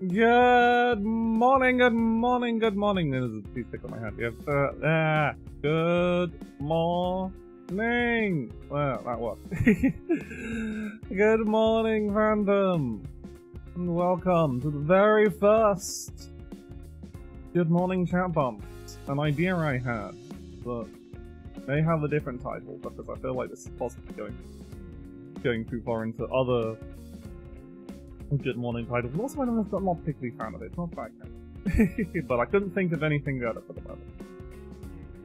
Good morning, good morning, good morning. There's a piece stick on my hand. Yes, good morning. Well, that worked. Good morning, fandom. And welcome to the very first Good Morning Chat Bumps. An idea I had, but may have a different title because I feel like this is possibly going too far into other Good Morning titles. And also, I'm not particularly fan of it. It's not that kind. But I couldn't think of anything better for the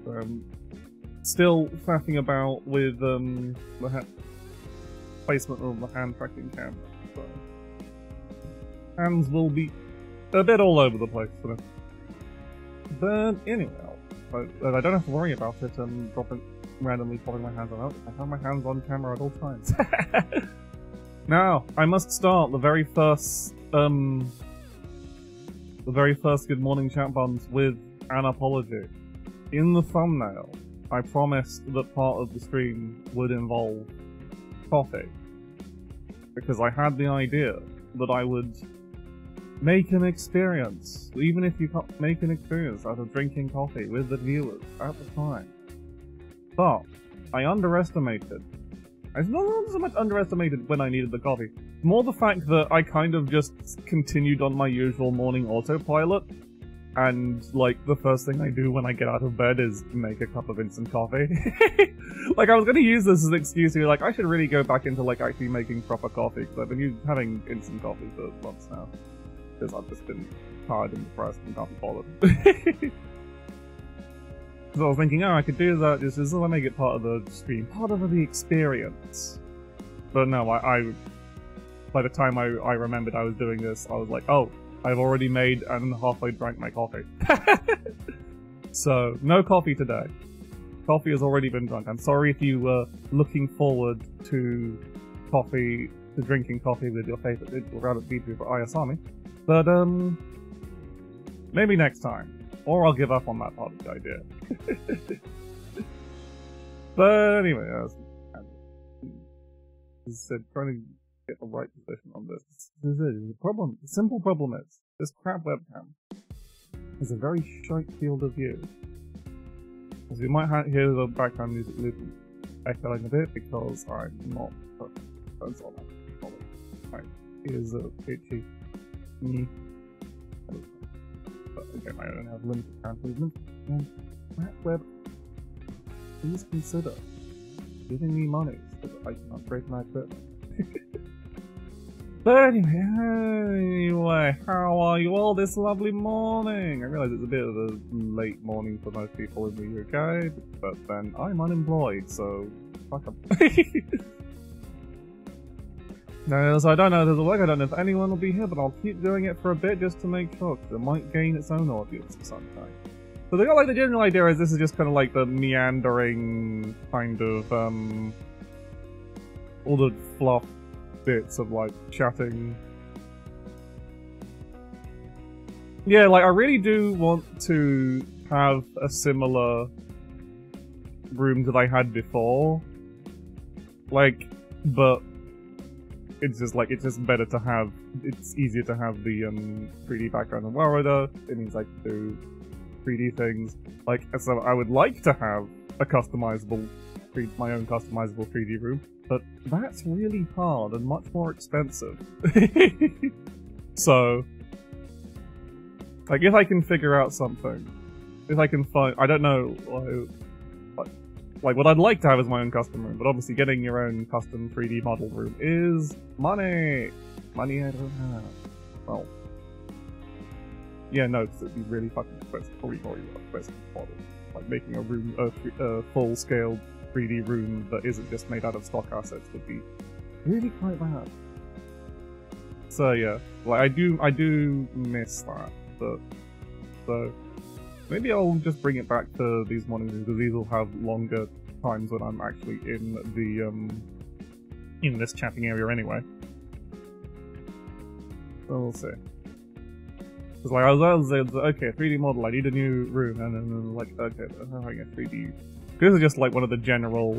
moment. Still faffing about with the placement of the hand tracking camera. So hands will be a bit all over the place for this. But anyway, I don't have to worry about it and randomly popping my hands on. I have my hands on camera at all times. Now, I must start the very first Good Morning Chat Bumps with an apology. In the thumbnail, I promised that part of the stream would involve coffee. Because I had the idea that I would make an experience, even if you can't make an experience out of drinking coffee with the viewers at the time. But I underestimated. I not so much underestimated when I needed the coffee. More the fact that I kind of just continued on my usual morning autopilot, and like the first thing I do when I get out of bed is make a cup of instant coffee. Like I was gonna use this as an excuse to be like, I should really go back into like actually making proper coffee because I've been having instant coffee for months now because I've just been tired and depressed and can't be bothered. So I was thinking, oh, I could do that just as I make it part of the stream, part of the experience. But no, by the time I remembered I was doing this, I was like, oh, I've already made and halfway drank my coffee. So, no coffee today. Coffee has already been drunk. I'm sorry if you were looking forward to drinking coffee with your favorite digital rabbit VTuber Ayasami. But, maybe next time. Or I'll give up on that part of the idea. But anyway, as I said, trying to get the right position on this. This is the problem. The simple problem is, this crap webcam has a very shite field of view. As you might hear the background music looping, echoing a bit because I'm not focused on that. My ears are itchy. But again, I don't have limited hand movement. And that web, please consider giving me money so that I can upgrade my equipment. But anyway, how are you all this lovely morning? I realise it's a bit of a late morning for most people in the UK, but then I'm unemployed, so fuck 'em. No, so I don't know if there's a work, I don't know if anyone will be here, but I'll keep doing it for a bit just to make sure, because it might gain its own audience at some time. So they got like the general idea is this is just kind of like the meandering kind of all the fluff bits of like chatting. Yeah, like I really do want to have a similar room that I had before. Like, but it's just better to have, it's easier to have the 3D background in Waroda. It means I can do 3D things. Like, so I would like to have a customizable, my own customizable 3D room, but that's really hard and much more expensive. So, like, if I can figure out something, if I can find, I don't know, like, what I'd like to have is my own custom room, but obviously getting your own custom 3D model room is money! Money I don't have. Well, yeah, no, because it'd be really fucking expensive, probably more expensive model. Like, making a room, a full-scale 3D room that isn't just made out of stock assets would be really quite bad. So yeah, like, I do miss that, but, so, maybe I'll just bring it back to these mornings because these will have longer times when I'm actually in the in this chatting area anyway. So we'll see. Because like I was okay, 3D model, I need a new room, and then like okay, how do I get 3D? This is just like one of the general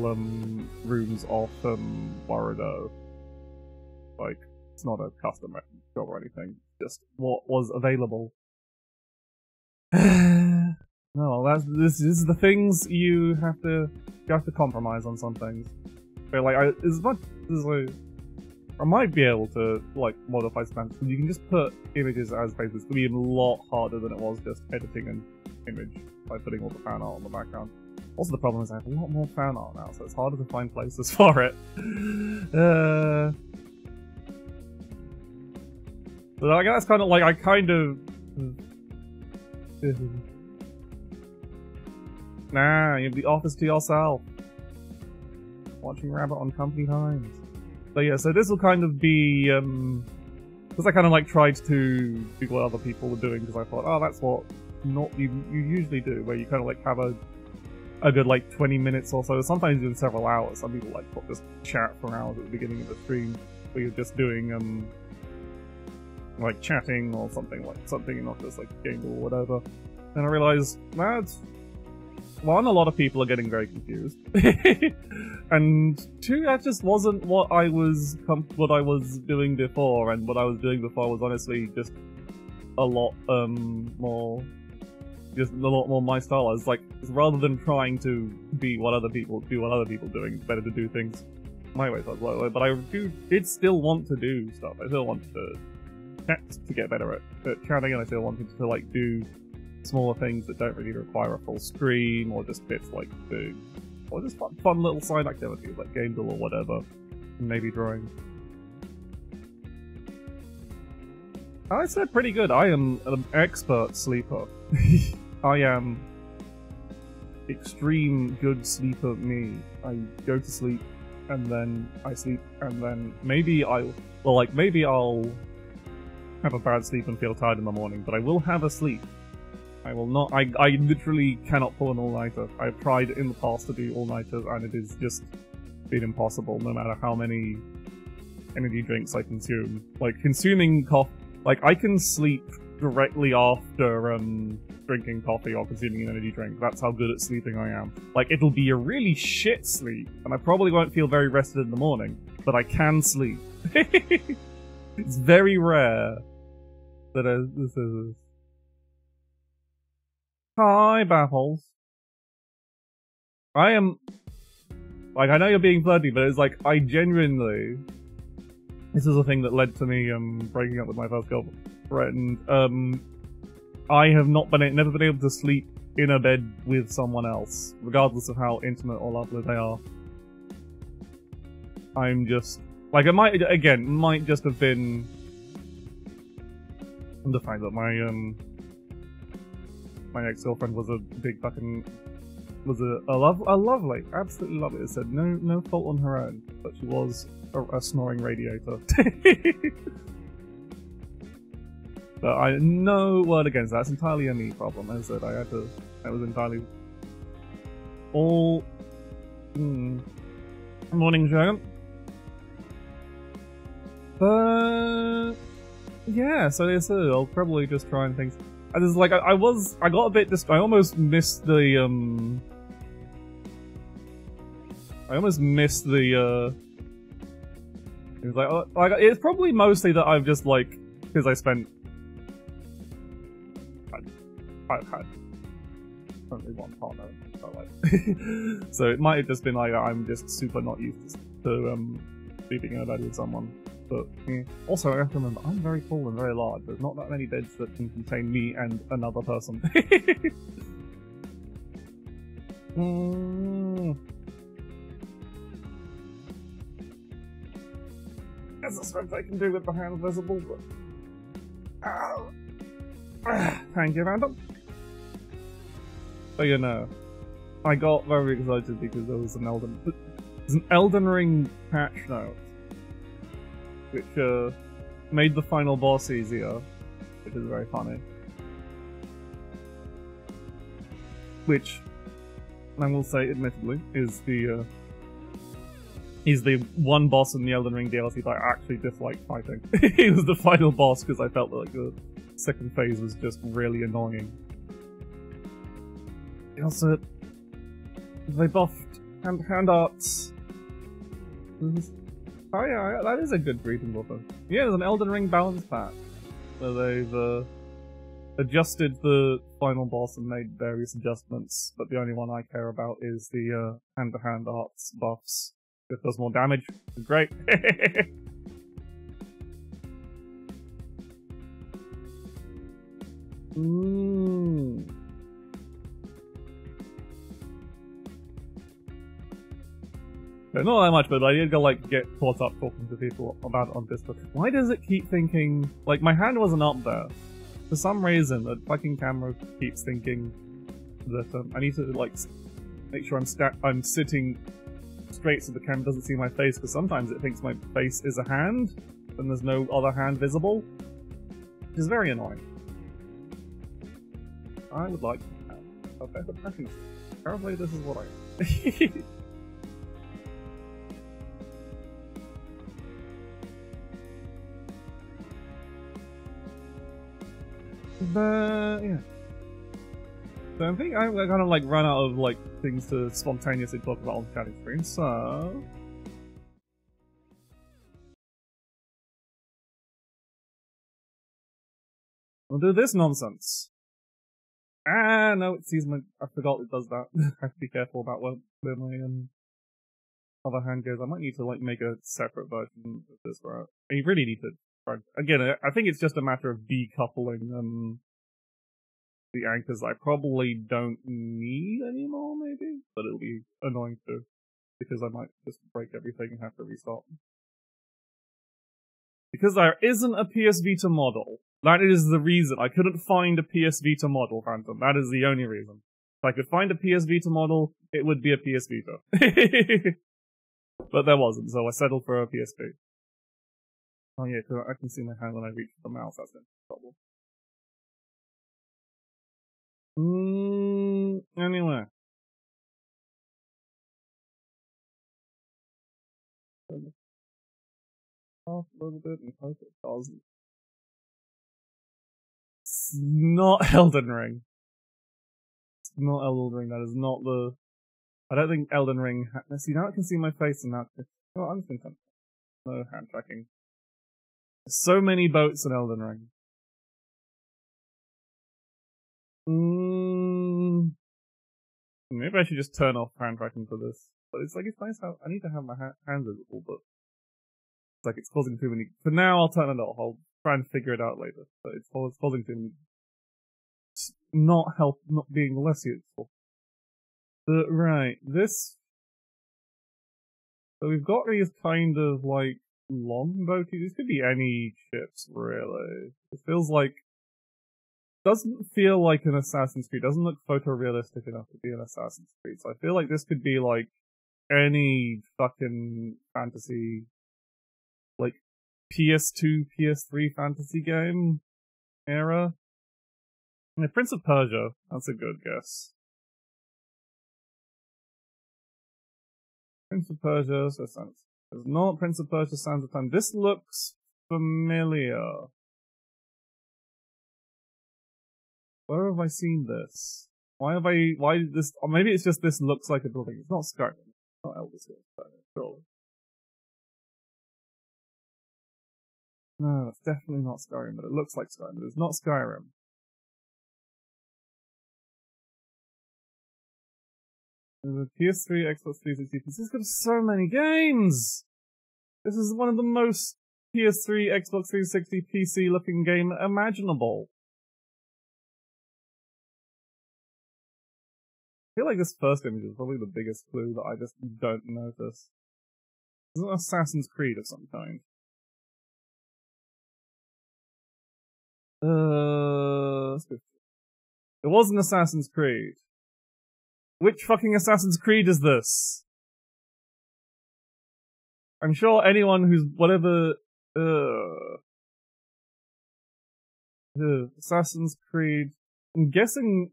rooms off Waroda. Like it's not a custom job or anything. just what was available. No, this is the things you have to compromise on some things. But like as much as I might be able to like modify Spanish, you can just put images as faces. It's gonna be a lot harder than it was just editing an image by putting all the fan art on the background. Also, the problem is I have a lot more fan art now, so it's harder to find places for it. But I guess that's kind of like I kind of. Nah, you have the office to yourself. Watching Rabbit on company times. But yeah, so this will kind of be, because I kind of like tried to do what other people were doing, because I thought, oh, that's what you usually do, where you kind of like have a good like 20 minutes or so, sometimes even several hours. Some people like just chat for hours at the beginning of the stream, where you're just doing, like chatting or something, not just like game or whatever. And I realized, that's one, a lot of people are getting very confused, and two, that just wasn't what I was doing before, and what I was doing before was honestly just a lot more my style. I was like, rather than trying to be what other people doing, it's better to do things my way. But I did still want to do stuff. I still wanted to chat to get better at chatting, and I still wanted to like do smaller things that don't really require a full stream, or just bits like food, or just fun little side activities like game or whatever, and maybe drawing. I said pretty good. I am an expert sleeper. I am extreme good sleeper me. I go to sleep, and then I sleep, and then maybe I'll have a bad sleep and feel tired in the morning, but I will have a sleep. I will not. I literally cannot pull an all-nighter. I've tried in the past to do all-nighters, and it is just been impossible, no matter how many energy drinks I consume. Like, consuming coffee... Like, I can sleep directly after, drinking coffee or consuming an energy drink. That's how good at sleeping I am. Like, it'll be a really shit sleep, and I probably won't feel very rested in the morning, but I can sleep. It's very rare that this is... Hi, Baffles. I am... Like, I know you're being flirty, but it's like, I genuinely... This is a thing that led to me, breaking up with my first girlfriend. I have never been able to sleep in a bed with someone else, regardless of how intimate or lovely they are. I'm just... Like, it might just have been... the fact that my ex-girlfriend was a big fucking... was a lovely, absolutely lovely. It said no fault on her own, but she was a snoring radiator. But no word against that. It's entirely a me problem. As I said, that was entirely all... Morning, Dragon. But... yeah, so I'll probably just try and things... I was like, I got a bit I almost missed the, it was like, it's probably mostly that I've just, like, because I've had only one partner, so, like, so it might have just been like, I'm just super not used to sleeping in a bed with someone. But, yeah. Also, I have to remember, I'm very tall and very large. There's not that many beds that can contain me and another person. There's a strength I can do with the hand visible, but... Thank you, Random. So, you know, I got very excited because there was an Elden Ring patch note, which made the final boss easier, which is very funny. Which, I will say, admittedly, is the one boss in the Elden Ring DLC that I actually disliked fighting. It was the final boss because I felt like the second phase was just really annoying. Also, they buffed hand arts. Oh yeah, that is a good breathing buffer. Yeah, there's an Elden Ring balance patch. where they've adjusted the final boss and made various adjustments, but the only one I care about is the hand-to-hand arts buffs. It does more damage. Great. Yeah, not that much, but I did go, like, get caught up talking to people about it on Discord. Why does it keep thinking... Like, my hand wasn't up there. For some reason, the fucking camera keeps thinking that I need to, like, make sure I'm sitting straight so the camera doesn't see my face, because sometimes it thinks my face is a hand, and there's no other hand visible. Which is very annoying. I would like to have a better tracking system. Apparently this is what I... But yeah. So I think I kind of like run out of like things to spontaneously talk about on the chatting screen, so we'll do this nonsense. Ah no, it sees my I forgot it does that. I have to be careful about where my other hand goes. I might need to like make a separate version of this route. You really need to again, I think it's just a matter of decoupling the anchors I probably don't need anymore, maybe? But it'll be annoying too, because I might just break everything and have to restart. Because there isn't a PS Vita model. That is the reason. I couldn't find a PS Vita model, Phantom. That is the only reason. If I could find a PS Vita model, it would be a PS Vita. But there wasn't, so I settled for a PSP. Oh yeah, because I can see my hand when I reach for the mouse, that's no problem. Anyway. Off a little bit and hope it doesn't. It's not Elden Ring. It's not Elden Ring, that is not the... I don't think Elden Ring... See, now I can see my face and now... Oh, I'm just gonna... No hand tracking. There's so many boats in Elden Ring. Maybe I should just turn off hand tracking for this. But it's like, it's nice how I need to have my hands visible, but it's like it's causing too many. For now, I'll turn it off. I'll try and figure it out later. But it's causing too many. It's not being less useful. But right, this. So we've got these kind of like longbow. These could be any ships, really. It feels like. Doesn't feel like an Assassin's Creed. Doesn't look photorealistic enough to be an Assassin's Creed. So I feel like this could be like any fucking fantasy, like PS2, PS3 fantasy game era. Yeah, Prince of Persia. That's a good guess. Prince of Persia. So it's not Prince of Persia: Sands of Time. This looks familiar. Where have I seen this? Why this, or maybe it's just this looks like a building. It's not Skyrim. It's not Elder Scrolls, surely. No, it's definitely not Skyrim, but it looks like Skyrim, but it's not Skyrim. The PS3, Xbox 360, this has got so many games! This is one of the most PS3, Xbox 360, PC looking game imaginable. I feel like this first image is probably the biggest clue that I just don't notice. It's an Assassin's Creed of some kind. Let's go. It was an Assassin's Creed. Which fucking Assassin's Creed is this? I'm sure anyone who's whatever, Assassin's Creed. I'm guessing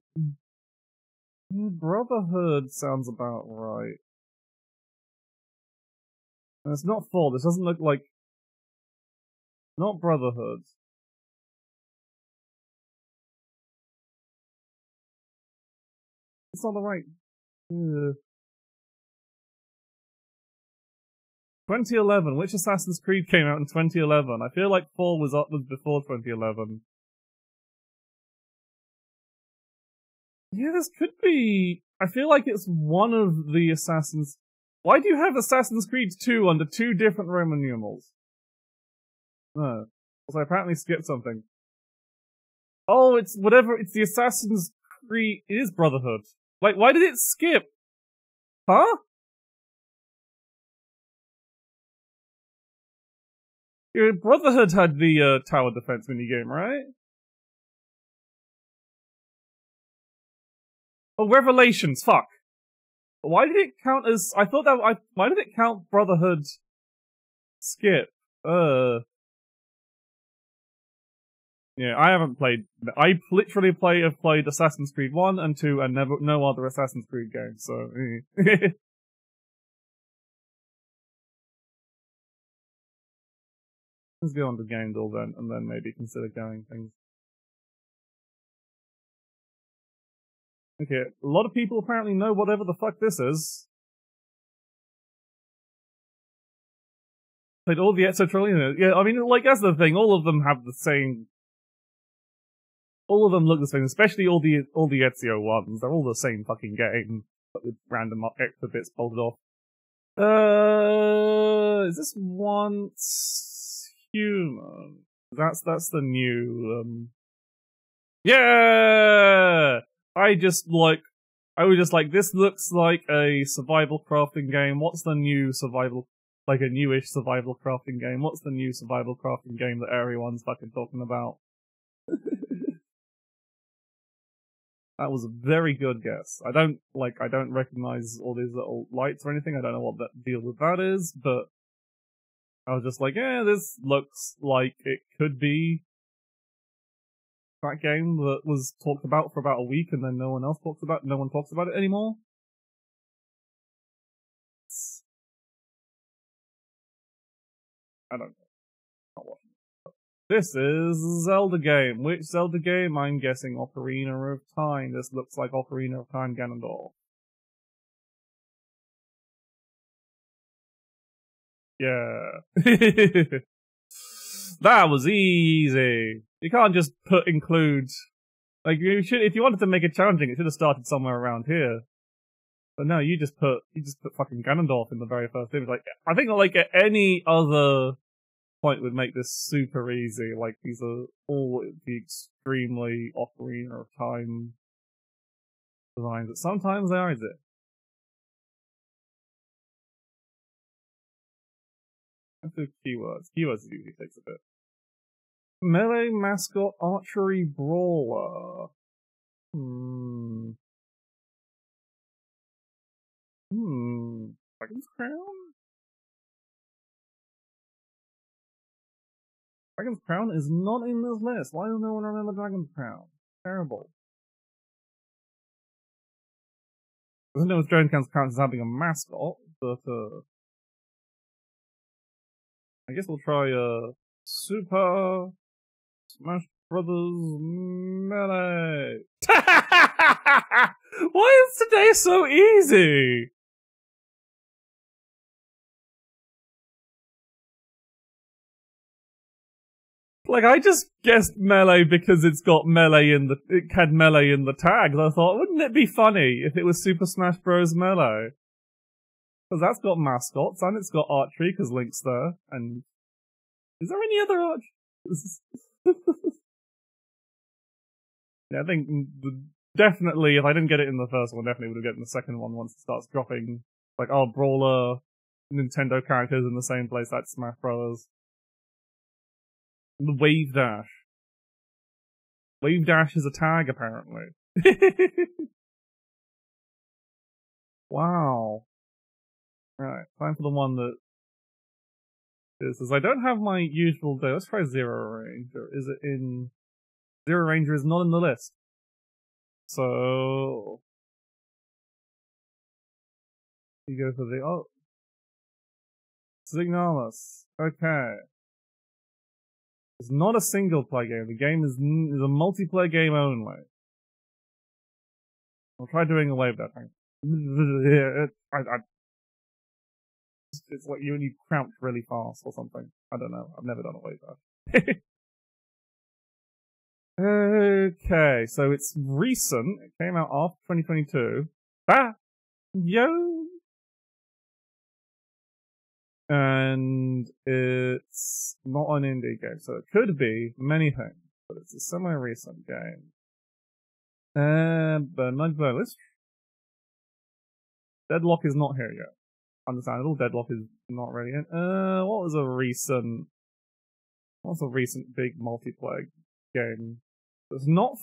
Brotherhood sounds about right. And it's not 4, this doesn't look like... Not Brotherhood. It's not the right... 2011. Which Assassin's Creed came out in 2011? I feel like 4 was before 2011. Yeah, this could be... I feel like it's one of the Assassins... Why do you have Assassin's Creed 2 under 2 different Roman numerals? No. Also, I apparently skipped something. Oh, it's whatever, it's the Assassin's Creed... It is Brotherhood. Like, why did it skip? Huh? Your Brotherhood had the tower defense minigame, right? Oh, Revelations, fuck. Why did it count as... I thought that... why did it count Brotherhood skip? Yeah, I haven't played... I literally have played Assassin's Creed 1 and 2 and no other Assassin's Creed games, so... Let's go on to Game Door then, and then maybe consider going things. Okay, a lot of people apparently know whatever the fuck this is. Played all the Ezio Auditore. Yeah, I mean, like, that's the thing, all of them have the same... All of them look the same, especially all the Ezio ones. They're all the same fucking game, but with random extra bits bolted off. Is this Once Human? That's the new, Yeah! I was just like, this looks like a survival crafting game. What's the new survival, like a newish survival crafting game? What's the new survival crafting game that everyone's fucking talking about? That was a very good guess. I don't recognize all these little lights or anything. I don't know what that deal with that is, but I was just like, yeah, this looks like it could be that game that was talked about for about a week and then no one talks about it anymore. I don't know. Not watching. This is a Zelda game. Which Zelda game? I'm guessing Ocarina of Time. This looks like Ocarina of Time Ganondorf. Yeah. That was easy. You can't just include... Like, you should, if you wanted to make it challenging, it should have started somewhere around here. But no, you just put fucking Ganondorf in the very first image. Like, I think like at any other point would make this super easy. Like, these are all the extremely Ocarina of Time designs, but sometimes they are, is it? Let's do keywords. Keywords usually takes a bit. Melee mascot archery brawler. Dragon's Crown? Dragon's Crown is not in this list. Why does no one remember Dragon's Crown? Terrible. I don't know if Dragon's Crown is having a mascot, but I guess we'll try Super Smash Brothers Melee. Why is today so easy? Like, I just guessed Melee because it had Melee in the tag. I thought, wouldn't it be funny if it was Super Smash Bros. Melee? Because that's got mascots, and it's got archery, because Link's there, and... Is there any other archery? Yeah, I think definitely, if I didn't get it in the first one, definitely would have gotten the second one once it starts dropping, like, oh, Brawler, Nintendo characters in the same place, that's Smash Bros. The Wave Dash. Wave Dash is a tag, apparently. Wow. Right, time for the one that is. I don't have my usual day. Let's try Zero Ranger. Is it in... Zero Ranger is not in the list. So... You go for the... Oh. Signalis. Okay. It's not a single player game. The game is a multiplayer game only. I'll try doing away with that thing. It's like you crouch really fast or something. I don't know. I've never done a Wayfair. Okay, so it's recent. It came out after 2022. Yo! And it's not an indie game, so it could be many things, but it's a semi-recent game. But let's... Deadlock is not here yet. Understandable, Deadlock is not ready yet. What's a recent big multiplayer game? It's not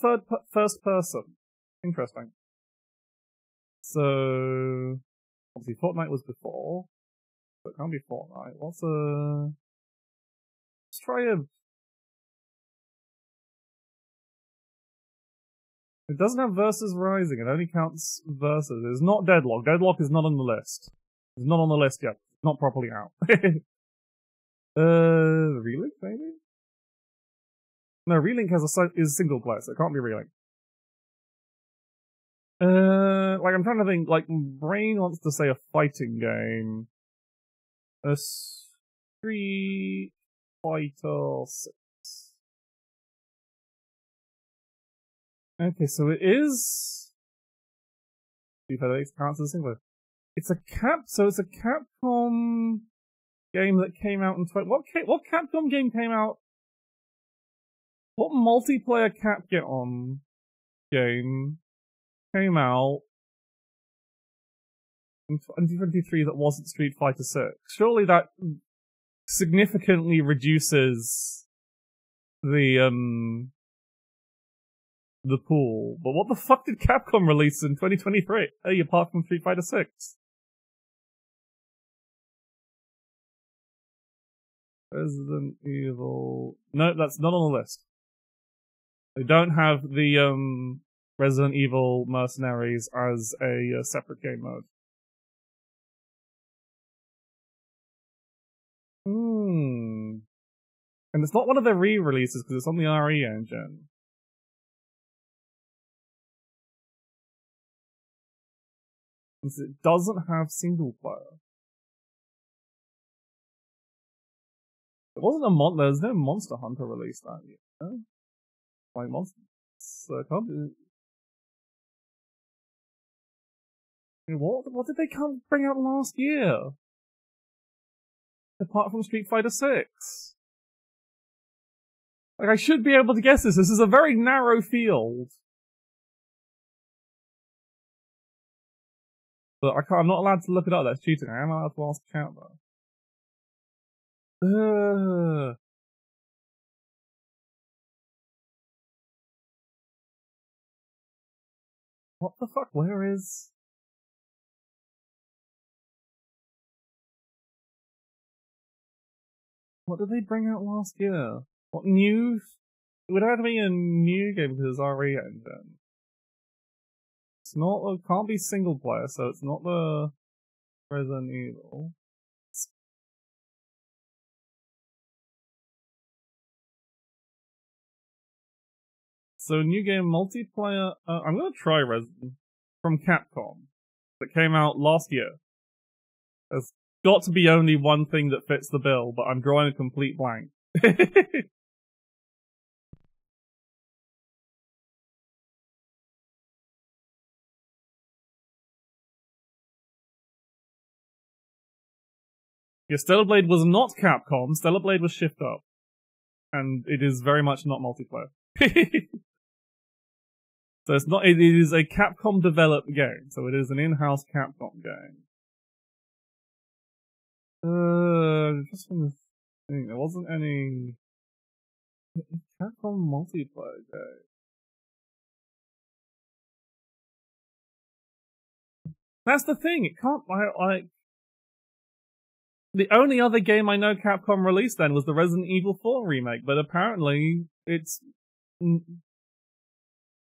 first person. Interesting. So, obviously Fortnite was before. But it can't be Fortnite. Let's try a... It doesn't have Versus Rising, it only counts Versus. It's not Deadlock. Deadlock is not on the list. It's not on the list yet. It's not properly out. Relink, maybe? No, Relink is single player, so it can't be Relink. Like, I'm trying to think, like, Brain wants to say a fighting game. A Street Fighter 6. Okay, so it is... Street Fighter 6 counts as a single player. It's a Capcom game that came out in... What Capcom game came out? What multiplayer Capcom game came out in 2023 that wasn't Street Fighter 6? Surely that significantly reduces the pool. But what the fuck did Capcom release in 2023? Hey, apart from Street Fighter 6? Resident Evil... No, that's not on the list. They don't have the Resident Evil Mercenaries as a separate game mode. And it's not one of their re-releases because it's on the RE engine. It doesn't have single player. It wasn't there's no Monster Hunter release that year. No? Like Monster... can't be... What did they bring out last year? Apart from Street Fighter 6? Like, I should be able to guess this. This is a very narrow field. But I'm not allowed to look it up. That's cheating. I am allowed to ask chat though. What the fuck? Where is... What did they bring out last year? What new... It would have to be a new game because it's RE engine. It's not... It can't be single player, so it's not the Resident Evil. So new game multiplayer... I'm gonna try Resident from Capcom. That came out last year. There's got to be only one thing that fits the bill, but I'm drawing a complete blank. Yeah, Stellar Blade was not Capcom. Stellar Blade was Shift Up. And it is very much not multiplayer. So it's not, it is a Capcom developed game. So it is an in-house Capcom game. Just from the thing, there wasn't any Capcom multiplayer game. That's the thing, it can't, like, the only other game I know Capcom released then was the Resident Evil 4 remake, but apparently it's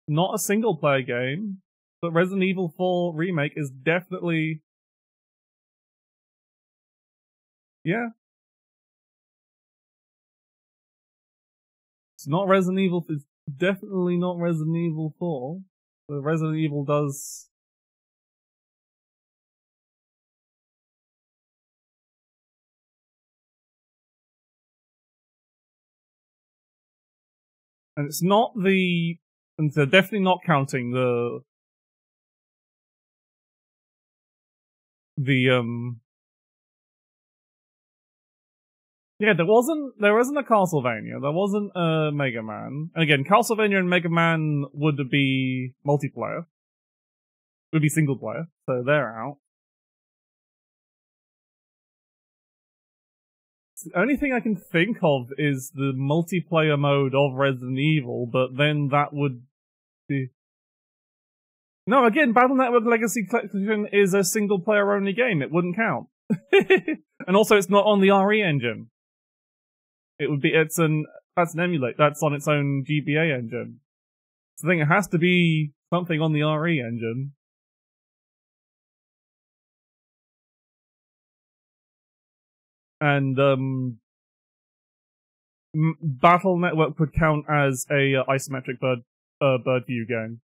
not a single player game, but Resident Evil 4 remake is definitely... Yeah. It's not Resident Evil, it's definitely not Resident Evil 4, but Resident Evil does... And it's not the... And they're definitely not counting the... Yeah, there wasn't a Castlevania, there wasn't a Mega Man. And again, Castlevania and Mega Man would be multiplayer. Would be single player, so they're out. The only thing I can think of is the multiplayer mode of Resident Evil, but then that would be... No, again, Battle Network Legacy Collection is a single player only game, it wouldn't count. And also it's not on the RE engine. It would be, that's an emulate, that's on its own GBA engine. So I think it has to be something on the RE engine. And, Battle Network would count as a isometric bird view game.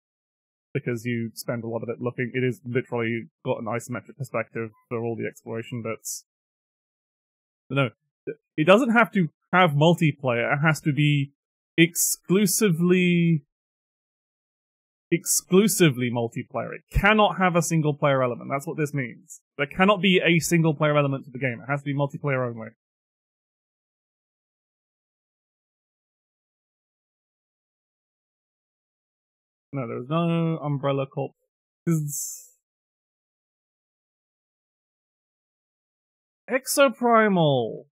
Because you spend a lot of it looking, it is literally got an isometric perspective for all the exploration bits. But no, it doesn't have to have multiplayer, it has to be exclusively multiplayer. It cannot have a single player element, that's what this means. There cannot be a single player element to the game, it has to be multiplayer only. No, there's no Umbrella Corp. Exoprimal!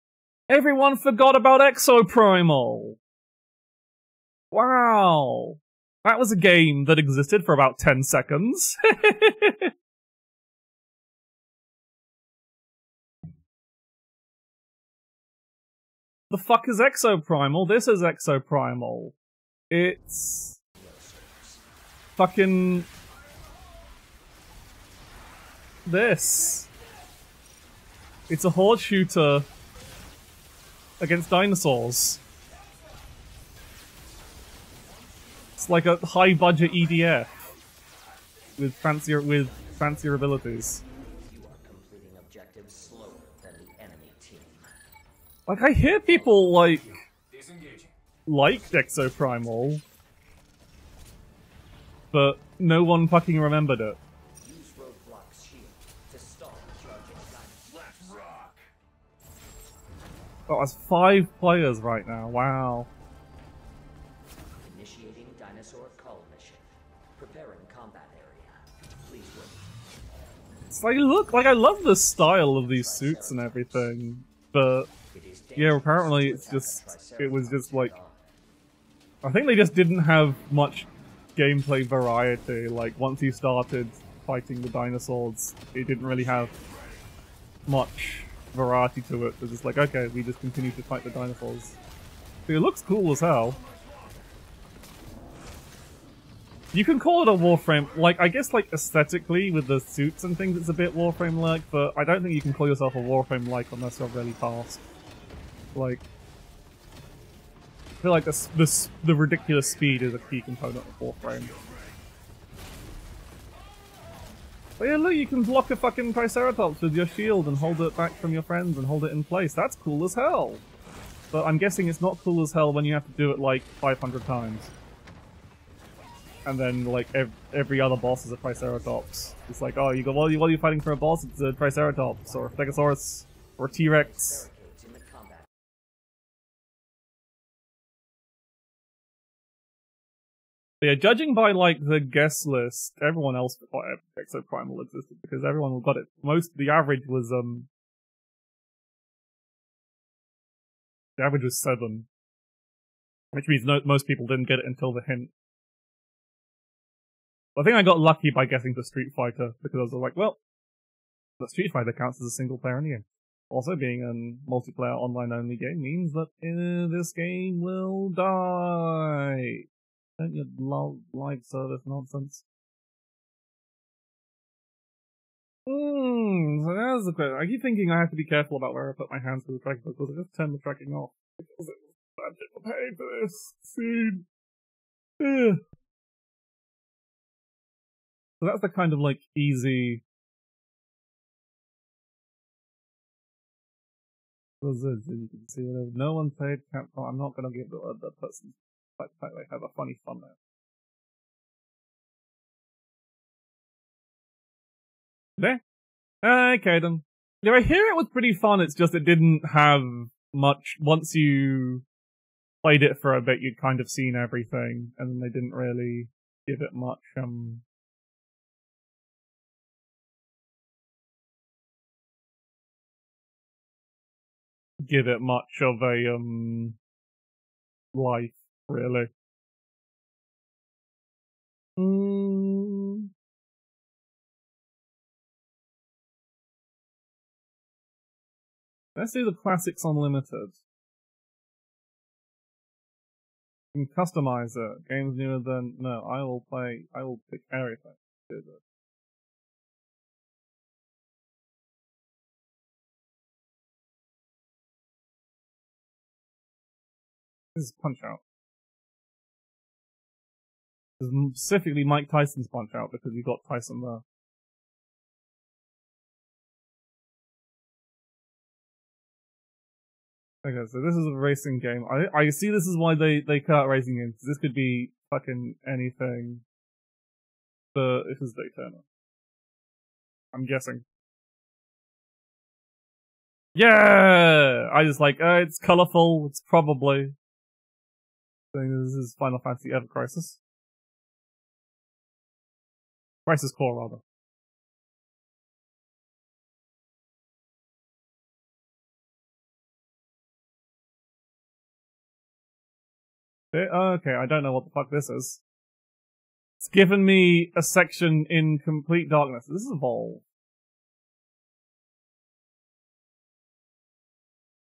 Everyone forgot about Exoprimal! Wow! That was a game that existed for about 10 seconds. The fuck is Exoprimal? This is Exoprimal. It's... fucking... this. It's a horde shooter against dinosaurs. It's like a high-budget EDF with fancier abilities. You are completing objectives slower than the enemy team. Like, I hear people liked Exoprimal, but no one fucking remembered it. Use Roadblock's shield to stall the charging dinosaur. Let's rock! Oh, that's 5 players right now, wow. Initiating dinosaur cull mission. Preparing combat area. Please wait. It's like, look, like, I love the style of these suits and everything, but yeah, apparently it's just, it was just like, I think they just didn't have much gameplay variety. Like, once you started fighting the dinosaurs, it didn't really have much variety to it. It's just like, okay, we just continue to fight the dinosaurs. But it looks cool as hell. You can call it a Warframe, like, I guess, like, aesthetically, with the suits and things, it's a bit Warframe-like, but I don't think you can call yourself a Warframe-like unless you're really fast. Like, I feel like the ridiculous speed is a key component of Warframe. But yeah, look, you can block a fucking Triceratops with your shield and hold it back from your friends and hold it in place. That's cool as hell! But I'm guessing it's not cool as hell when you have to do it, like, 500 times. And then, like, every other boss is a Triceratops. It's like, oh, you go, what are you fighting for a boss? It's a Triceratops, or a Stegosaurus, or a T-Rex. But yeah, judging by, like, the guest list, everyone else thought Exoprimal existed, because everyone got it. The average was 7. Which means most people didn't get it until the hint. I think I got lucky by guessing to Street Fighter, because I was like, well, the Street Fighter counts as a single player in the game. Also, being a multiplayer online-only game means that this game will die. Don't you love live service nonsense? So there's the question. I keep thinking I have to be careful about where I put my hands for the tracking because I just turned the tracking off. Because it was budget to pay for this scene. Yeah. So that's the kind of, like, easy... So you can see whatever. No one played Capcom. I'm not gonna give the person Like the fact they have a funny thumbnail. There. Okay then. Yeah, I hear it was pretty fun, it's just it didn't have much. Once you played it for a bit, you'd kind of seen everything, and they didn't really give it much, give it much of a, life, really. Let's do the Classics Unlimited. You can customize it. Games newer than... No, I will pick everything. Do this. This is Punch-Out! This is specifically Mike Tyson's Punch-Out! Because you got Tyson there. Okay, so this is a racing game. I see this is why they cut out racing games. This could be fucking anything. But this is Daytona. I'm guessing. Yeah! I just like, it's colorful, it's probably. I think this is Final Fantasy Ever Crisis. Crisis Core, rather. Okay, I don't know what the fuck this is. It's given me a section in complete darkness. This is Evolve.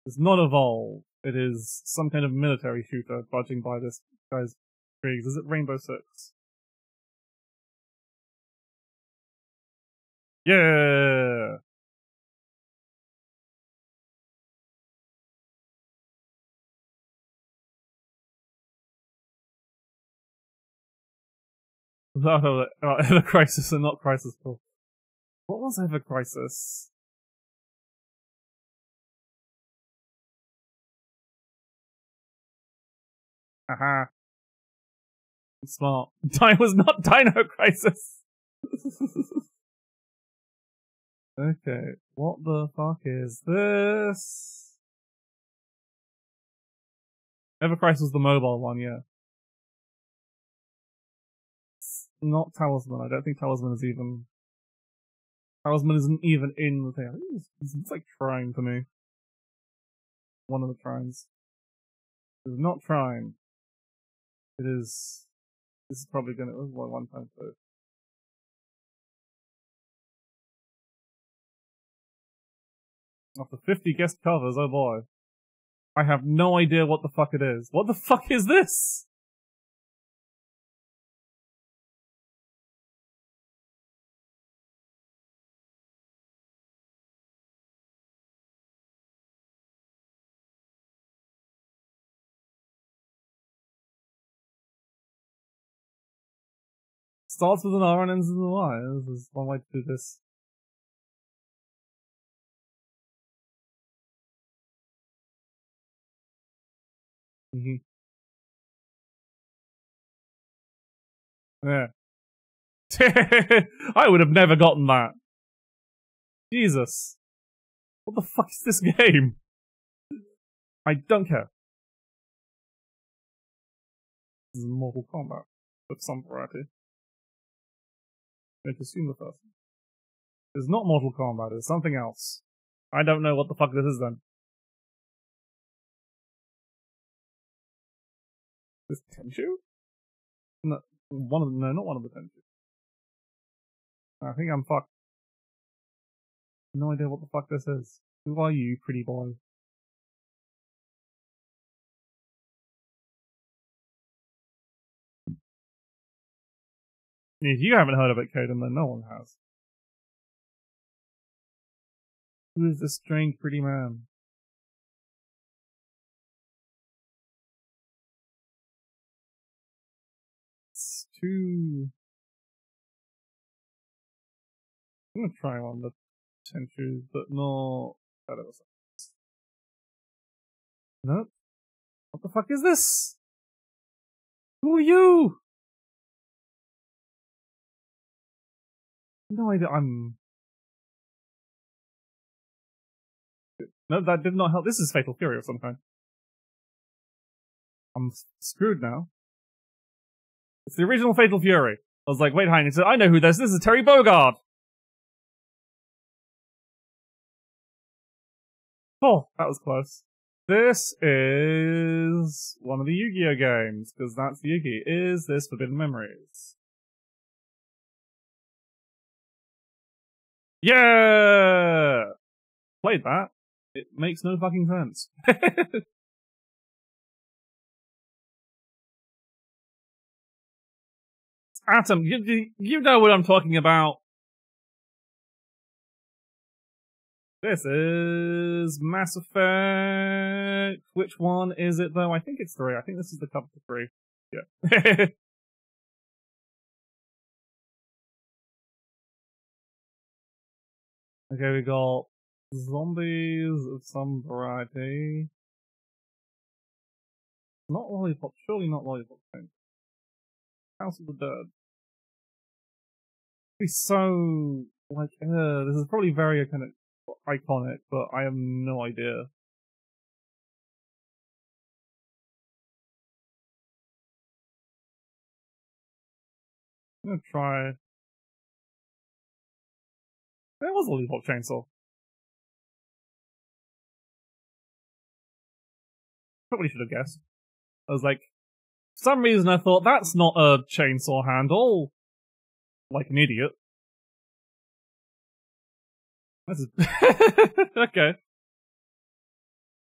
It's not Evolve. It is some kind of military shooter, judging by this guy's intrigues. Is it Rainbow Six? Yeah! No, Ever Crisis and not Crisis Core. What was Ever Crisis? Haha. Smart. Was not Dino Crisis! Okay, what the fuck is this? Ever Crisis was the mobile one, yeah. It's not Talisman. I don't think Talisman is even... Talisman isn't even in the thing. I think it's like Trine to me. One of the Trines. It's not Trine. It is... This is probably gonna... Oh, one time through. After 50 guest covers, oh boy. I have no idea what the fuck it is. What the fuck is this? Starts with an R and ends with a Y. This is one way to do this. Yeah. I would have never gotten that. Jesus. What the fuck is this game? I don't care. This is Mortal Kombat. Of some variety. I'm going to assume the first one. It's not Mortal Kombat, it's something else. I don't know what the fuck this is then. This Tenchu? No, not one of the Tenchu. I think I'm fucked. No idea what the fuck this is. Who are you, pretty boy? If you haven't heard of it, Caden, then no one has. Who is this strange pretty man? It's too... I'm gonna try on the Tenchu, but no... Nope. What the fuck is this? Who are you? No idea. No, that did not help. This is Fatal Fury of some kind. I'm screwed now. It's the original Fatal Fury. I was like, wait, hang on. I know who this is. This is Terry Bogard. Oh, that was close. This is one of the Yu-Gi-Oh games, because that's Yu-Gi. Is this Forbidden Memories? Yeah! Played that. It makes no fucking sense. Atom, you know what I'm talking about. This is Mass Effect. Which one is it though? I think it's 3. I think this is the cover for 3. Yeah. Okay, we got zombies of some variety. Not Lollipop, surely not Lollipop thing. House of the Dead. Be so like, this is probably very kind of iconic, but I have no idea. I'm gonna try. There was a Lollipop Chainsaw. Probably should have guessed. I was like, for some reason I thought that's not a chainsaw handle. Like an idiot. That's okay.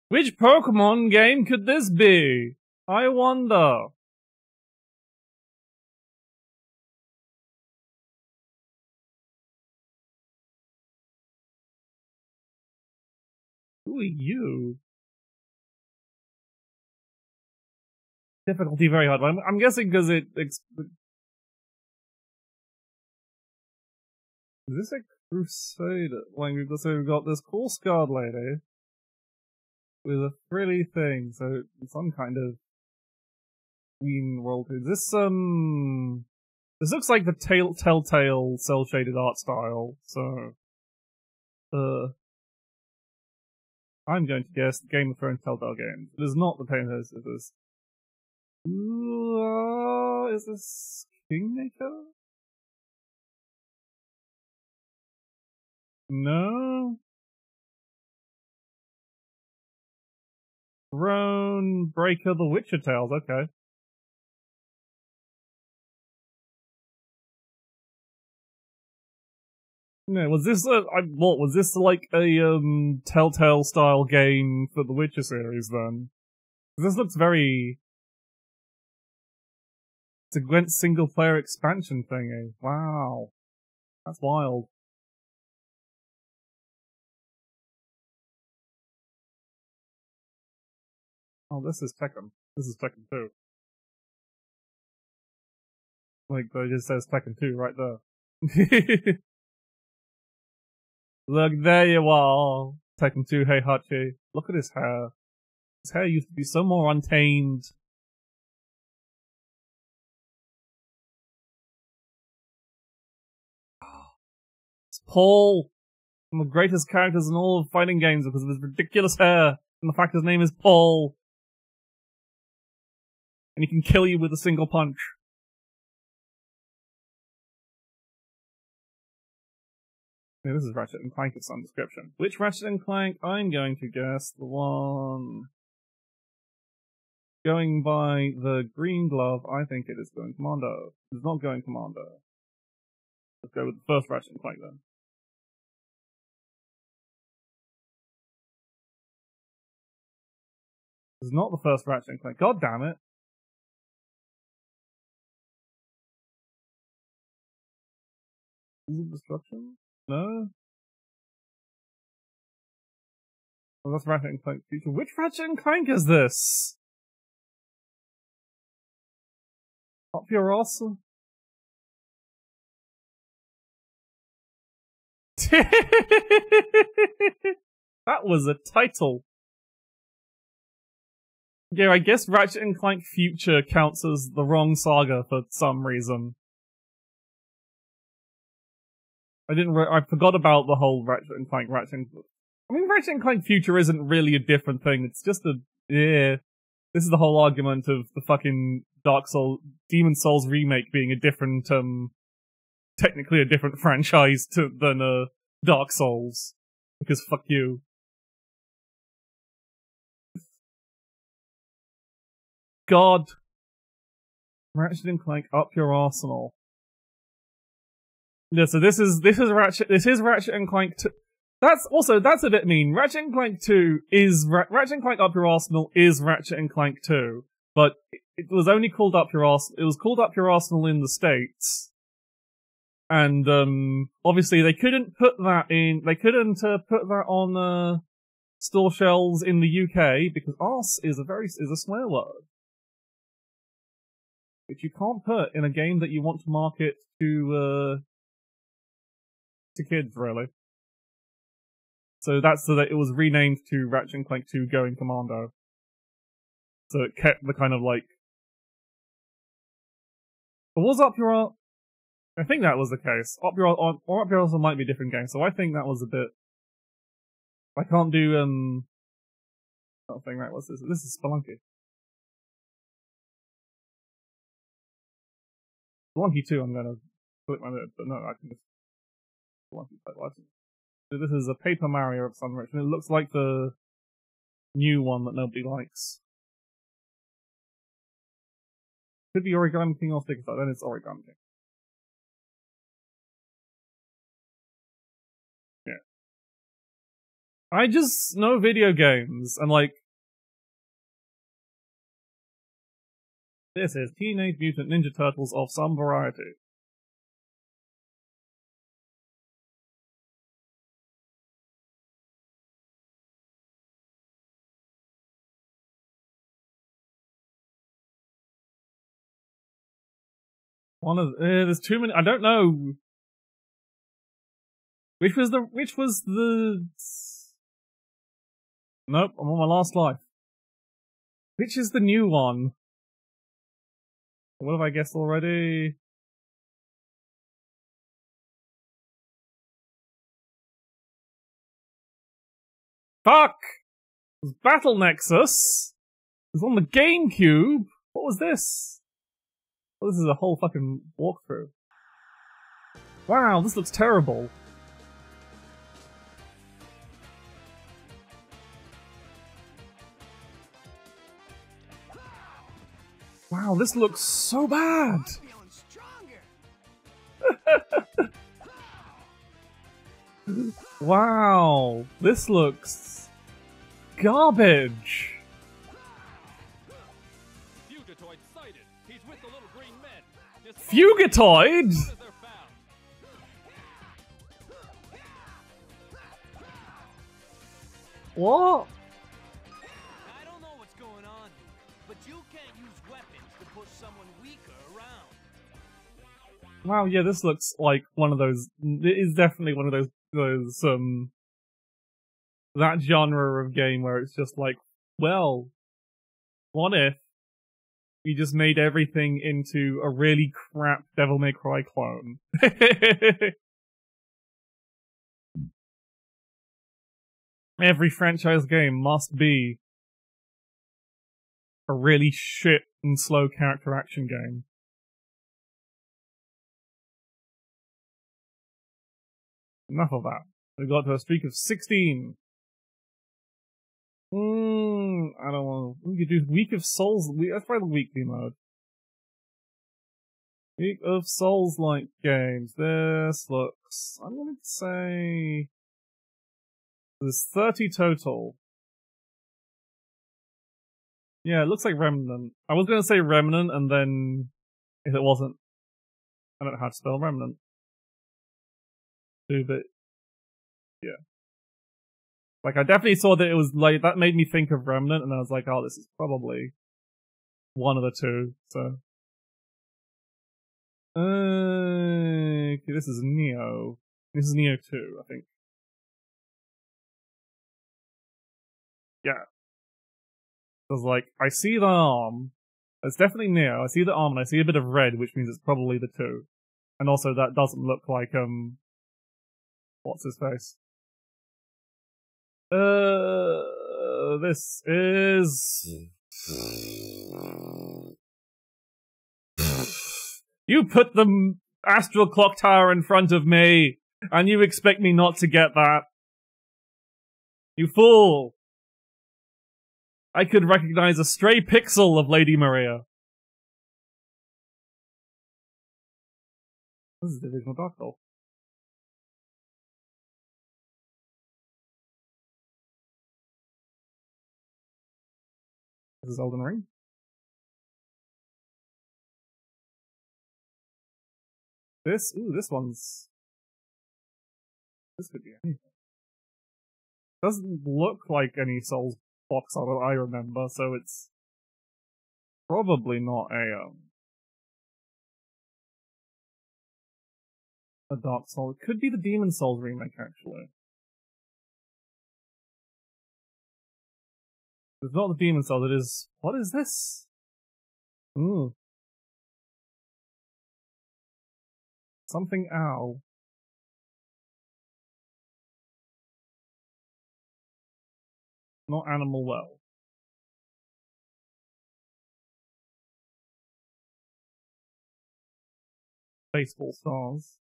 Which Pokemon game could this be? I wonder. Who are you? Difficulty very hard. I'm guessing because it's... Is this a Crusader? Like, we've got this cool scarred lady with a frilly thing, so some kind of queen royalty. This looks like the Telltale cel-shaded art style, so I'm going to guess the Game of Thrones Telltale game. It is not the Telltale Scissors. Is this Kingmaker? No. Throne Breaker, The Witcher Tales. Okay. No, was this was this like a Telltale style game for the Witcher series then? This looks very... It's a Gwent single player expansion thingy. Wow. That's wild. Oh, this is Tekken. This is Tekken 2. Like, it just says Tekken 2 right there. Look, there you are. Tekken 2 Heihachi. Look at his hair. His hair used to be so more untamed. It's Paul. One of the greatest characters in all of fighting games because of his ridiculous hair and the fact his name is Paul. And he can kill you with a single punch. Yeah, this is Ratchet and Clank of some description. Which Ratchet and Clank? I'm going to guess the one... Going by the green glove, I think it is Going Commando. It's not Going Commando. Let's go with the first Ratchet and Clank then. This is not the first Ratchet and Clank. God damn it. Is it Destruction? No? Oh, that's Ratchet and Clank Future. Which Ratchet and Clank is this? Up your awesome. That was a title. Yeah, I guess Ratchet and Clank Future counts as the wrong saga for some reason. I forgot about the whole Ratchet and Clank I mean, Ratchet and Clank Future isn't really a different thing. It's just yeah. This is the whole argument of the fucking Demon Souls remake being a different, technically a different franchise than Dark Souls. Because fuck you. God. Ratchet and Clank, up your arsenal. Yeah, so this is Ratchet and Clank 2. That's a bit mean. Ratchet and Clank 2 is Ratchet and Clank Up Your Arsenal is Ratchet and Clank 2, but it was only called Up Your Arsenal. It was called Up Your Arsenal in the States, and obviously they couldn't put that on store shelves in the UK because arse is a swear word, which you can't put in a game that you want to market to kids, really. So that's so that it was renamed to Ratchet and Clank 2 Going Commando. So it kept the kind of like... But was Up Your... I think that was the case. Up Your Arsenal might be a different game, so I think that was a bit... I can't do, I don't think that was this. This is Spelunky. Spelunky 2, I'm gonna click my lid, but no, I can just... Spelunky type license. So this is a Paper Mario of Sunrich, and it looks like the new one that nobody likes. Could be Origami King or Sticker Star, then it's Origami King. Yeah. I just know video games, and like... This is Teenage Mutant Ninja Turtles of some variety. There's too many. I don't know. Which was the? Nope, I'm on my last life. Which is the new one? What have I guessed already? Fuck! It was Battle Nexus. It was on the GameCube. What was this? Oh, this is a whole fucking walkthrough. Wow, this looks terrible. Wow, this looks so bad. Wow, this looks garbage. Fugitoid? What? I don't know what's going on, but you can't use weapons to push someone weaker around. Wow, yeah, this looks like one of those. It is definitely one of those that genre of game where it's just like, well, what if we just made everything into a really crap Devil May Cry clone? Every franchise game must be a really shit and slow character action game. Enough of that. We got to a streak of 16. I don't want to. We could do Week of Souls. Let's try the weekly mode. Week of Souls-like games. This looks... I'm gonna say... There's 30 total. Yeah, it looks like Remnant. I was gonna say Remnant, and then... If it wasn't... I don't know how to spell Remnant. But... Yeah. Like, I definitely saw that it was, like, that made me think of Remnant, and I was like, oh, this is probably one of the two, so. Okay, this is Neo. This is Neo 2, I think. Yeah. Because, like, I see the arm. It's definitely Neo. I see the arm and I see a bit of red, which means it's probably the two. And also, that doesn't look like, what's his face? This is... You put the Astral Clock Tower in front of me, and you expect me not to get that. You fool! I could recognize a stray pixel of Lady Maria. This is the original Dark Souls. This is Elden Ring. This one's... This could be anything. Doesn't look like any Souls box art that I remember, so it's probably not a Dark Souls. It could be the Demon Souls remake, actually. It's not the Demon Souls, it is... What is this? Ooh. Something owl. Not Animal Well. Baseball stars.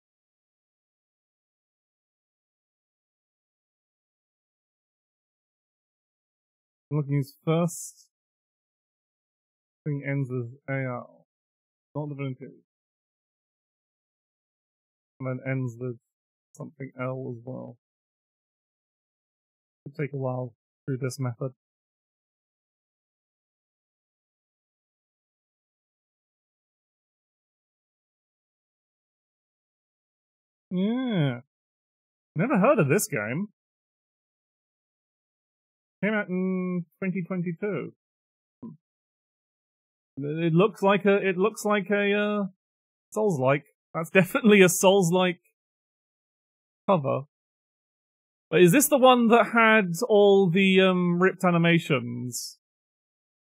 I'm looking at his first thing ends with AL. Not the Divinity. And then ends with something L as well. It'll take a while through this method. Yeah. Never heard of this game. Came out in 2022. It looks like a Souls-like. That's definitely a Souls-like cover. But is this the one that had all the ripped animations?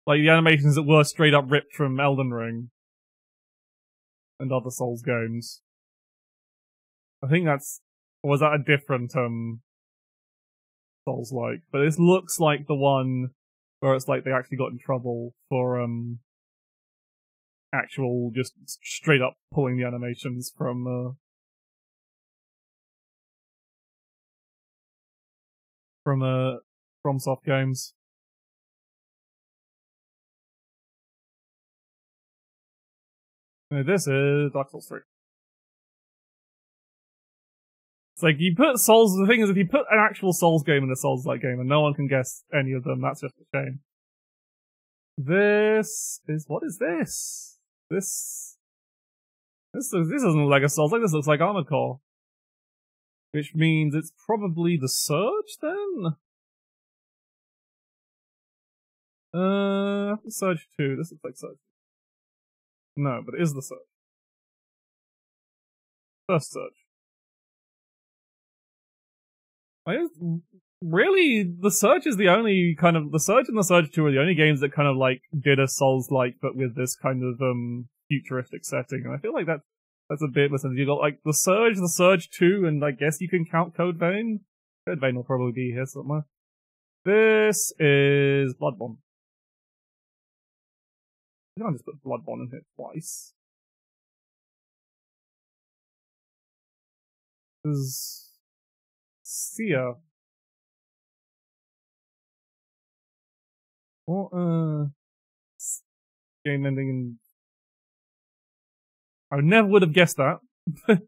Like the animations that were straight up ripped from Elden Ring and other Souls games. I think that's... Or was that a different Souls-like? But this looks like the one where it's like they actually got in trouble for actual just straight up pulling the animations from FromSoft games. Now, this is Dark Souls 3. It's like, you put Souls, the thing is, if you put an actual Souls game in a Souls-like game and no one can guess any of them, that's just a shame. This is, what is this? This doesn't look like a Souls-like, this looks like Armored Core. Which means it's probably the Surge, then? Surge 2, this looks like Surge. No, but it is the Surge. First Surge. Really, the Surge is the only kind of... The Surge and the Surge 2 are the only games that kind of, like, did a Souls-like, but with this kind of, futuristic setting. And I feel like that's a bit listen. You got, like, the Surge 2, and I guess you can count Code Vein. Code Vein will probably be here somewhere. This is Bloodborne. I can't just put Bloodborne in here twice. This is... Sia. What, game ending in... I never would have guessed that. But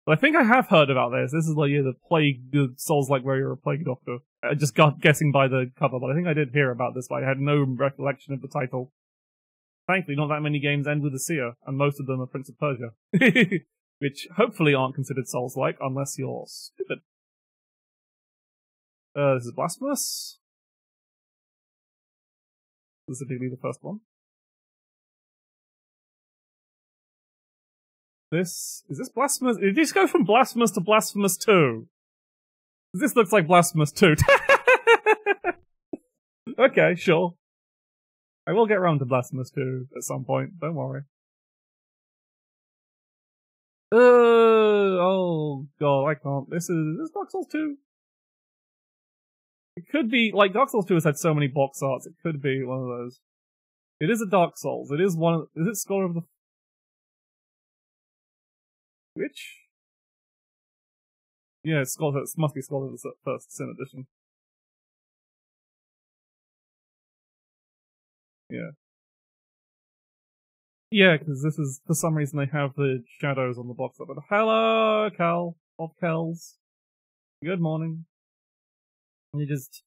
I think I have heard about this. This is like, yeah, the Souls-like where you're a plague doctor. I just got guessing by the cover, but I think I did hear about this, but I had no recollection of the title. Thankfully, not that many games end with a Sia, and most of them are Prince of Persia. Which hopefully aren't considered Souls-like, unless you're stupid. This is Blasphemous. Specifically the first one. Is this Blasphemous? Did you just go from Blasphemous to Blasphemous 2? This looks like Blasphemous 2. Okay, sure. I will get around to Blasphemous 2 at some point, don't worry. Oh god, I can't. This is Dark Souls 2. It could be, like, Dark Souls 2 has had so many box arts, it could be one of those. It is a Dark Souls. It is one of, is it Scholar of the... Which? Yeah, it's Scholar, it must be Scholar of the First Sin Edition. Yeah. Yeah, because this is, for some reason, they have the shadows on the box art. But hello, Cal, of Kells. Good morning. You're just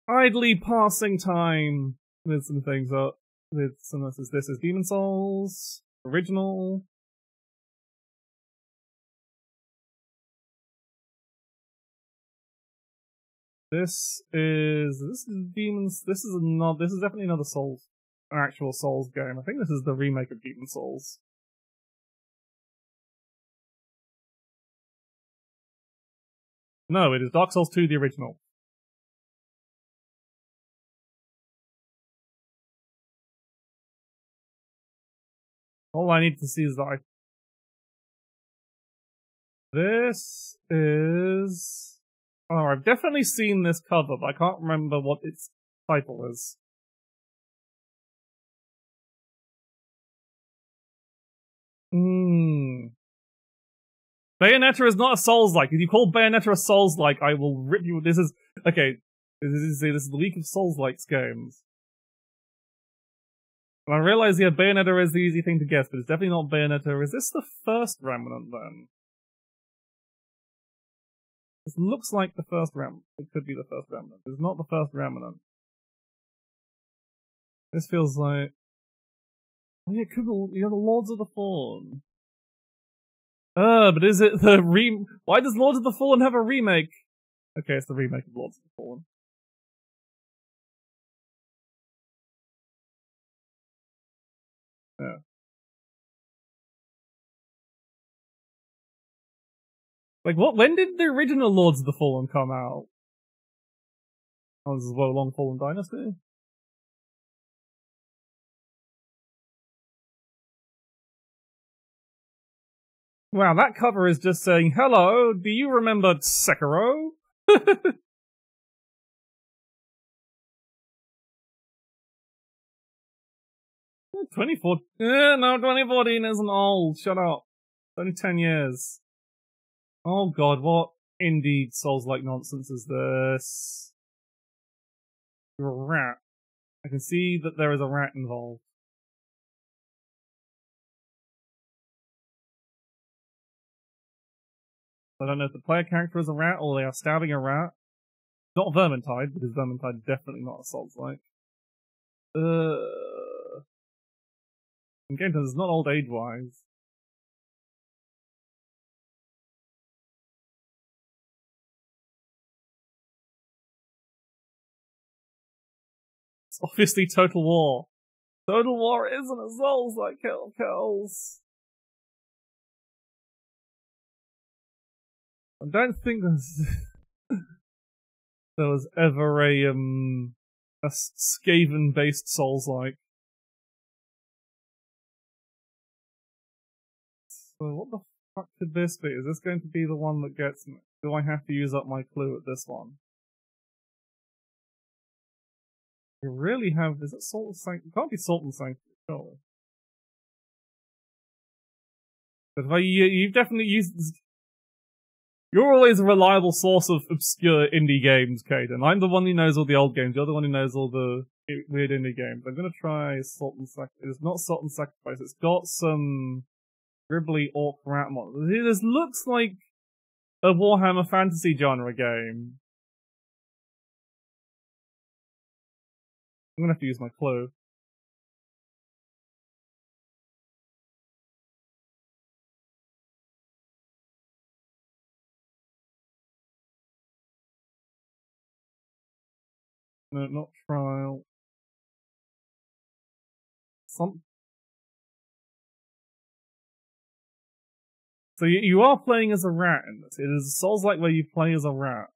idly passing time with some things up. With some of this is Demon Souls, original. This is Demons. This is definitely another Souls, an actual Souls game. I think this is the remake of Demon Souls. No, it is Dark Souls 2, the original. All I need to see is that This is... Oh, I've definitely seen this cover, but I can't remember what its title is. Bayonetta is not a Souls-like. If you call Bayonetta a Souls-like, I will rip you. This is... Okay. This is the week of Souls-likes games. And I realize, yeah, Bayonetta is the easy thing to guess, but it's definitely not Bayonetta. Is this the first Remnant, then? This looks like the first Remnant. It could be the first Remnant. It's not the first Remnant. This feels like... Oh, yeah, it could be, the Lords of the Fallen. But is it the Why does Lords of the Fallen have a remake? Okay, it's the remake of Lords of the Fallen. Yeah. Like, when did the original Lords of the Fallen come out? Oh, this is Wo Long Fallen Dynasty? Wow, that cover is just saying, hello, do you remember Sekiro? 2014? No, 2014 isn't old. Shut up. It's only 10 years. Oh god, what indie Souls-like nonsense is this? You're a rat. I can see that there is a rat involved. I don't know if the player character is a rat or they are stabbing a rat. Not Vermintide, because Vermintide is definitely not a Souls-like. Game is not old age-wise. It's obviously Total War. Total War isn't a Souls-like, Kells. I don't think there was ever a Skaven-based Souls-like. So what the fuck could this be? Is this going to be the one that gets me? Do I have to use up my clue at this one? You really have... Is it Salt and Sanctuary? It can't be Salt and Sanctuary, surely. But if you've definitely used... You're always a reliable source of obscure indie games, Caden. I'm the one who knows all the old games. You're the one who knows all the weird indie games. I'm gonna try Salt and Sacrifice. It's not Salt and Sacrifice. It's got some Gribbly Orc Rat monsters. This looks like a Warhammer Fantasy genre game. I'm gonna have to use my clue. No, not Trial. So you are playing as a rat in this. It is Souls-like where you play as a rat.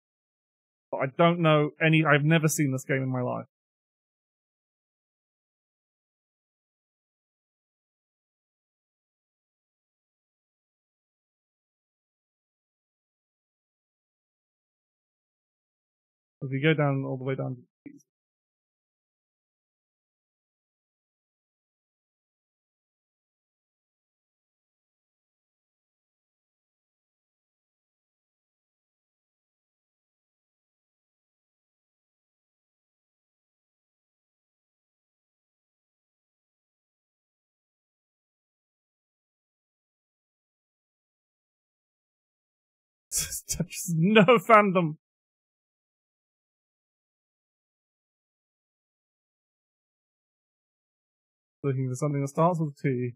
But I don't know I've never seen this game in my life. If you go down all the way down to these. Just no fandom. Looking for something that starts with T.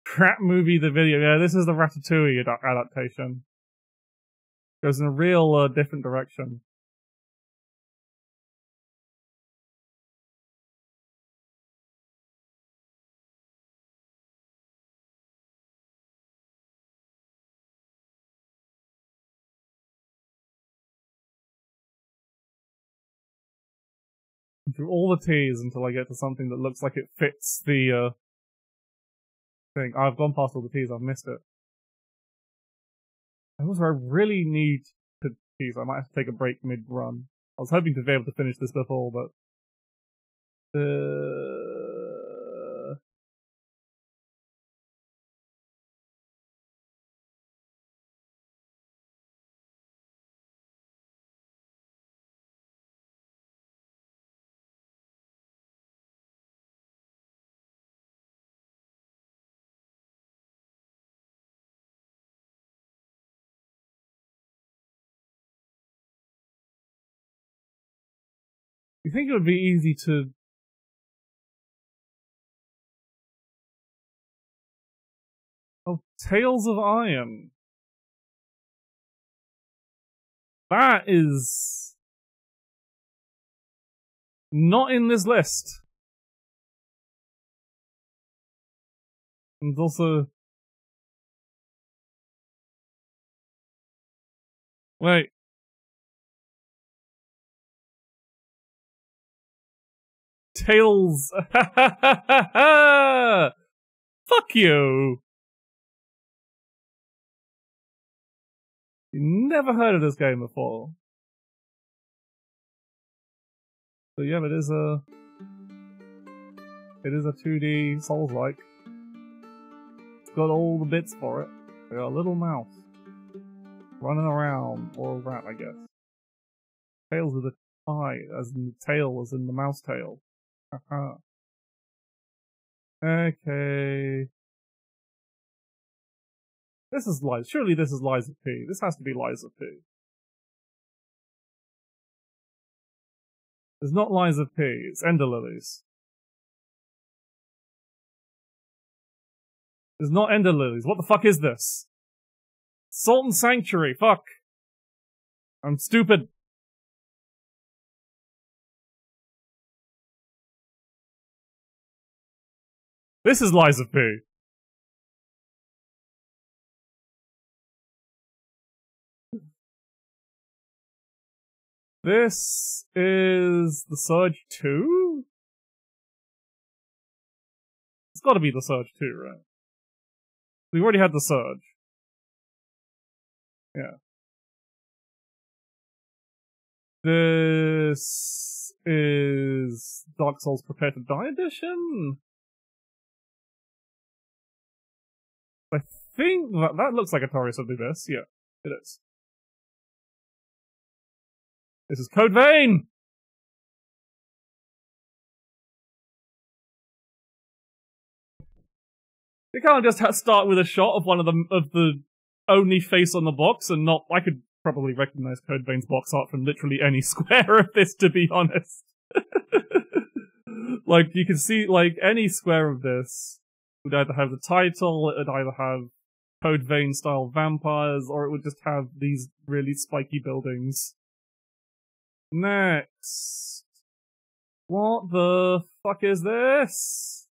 Crap movie, the video. Yeah, this is the Ratatouille adaptation. Goes in a real different direction. Through all the T's until I get to something that looks like it fits the thing. I've gone past all the T's, I've missed it. I really need to T's. I might have to take a break mid-run. I was hoping to be able to finish this before, but you think it would be easy to... Oh, Tales of Iron. That is... not in this list. And also... Wait. Tales... Fuck you! Never heard of this game before. But yeah, it is a 2D Souls-like. It's got all the bits for it. We got a little mouse running around, or a rat, I guess. Tails with a eye, as in the tail, as in the mouse tail. Haha. Okay. This is Lies. Surely this is Lies of P. This has to be Lies of P. It's not Lies of P, it's Ender Lilies. It's not Ender Lilies. What the fuck is this? Sultan Sanctuary, fuck. I'm stupid. This is Lies of P. This is the Surge 2? It's gotta be the Surge 2, right? We already had the Surge. Yeah. This is Dark Souls Prepare to Die Edition? I think that looks like a Torius of the Abyss. Yeah, it is. This is Code Vein! You can't just start with a shot of one of the only face on the box and not... I could probably recognize Code Vein's box art from literally any square of this, to be honest. Like, you can see, like, any square of this would either have the title, it would either have Code Vein style vampires, or it would just have these really spiky buildings. Next. What the fuck is this?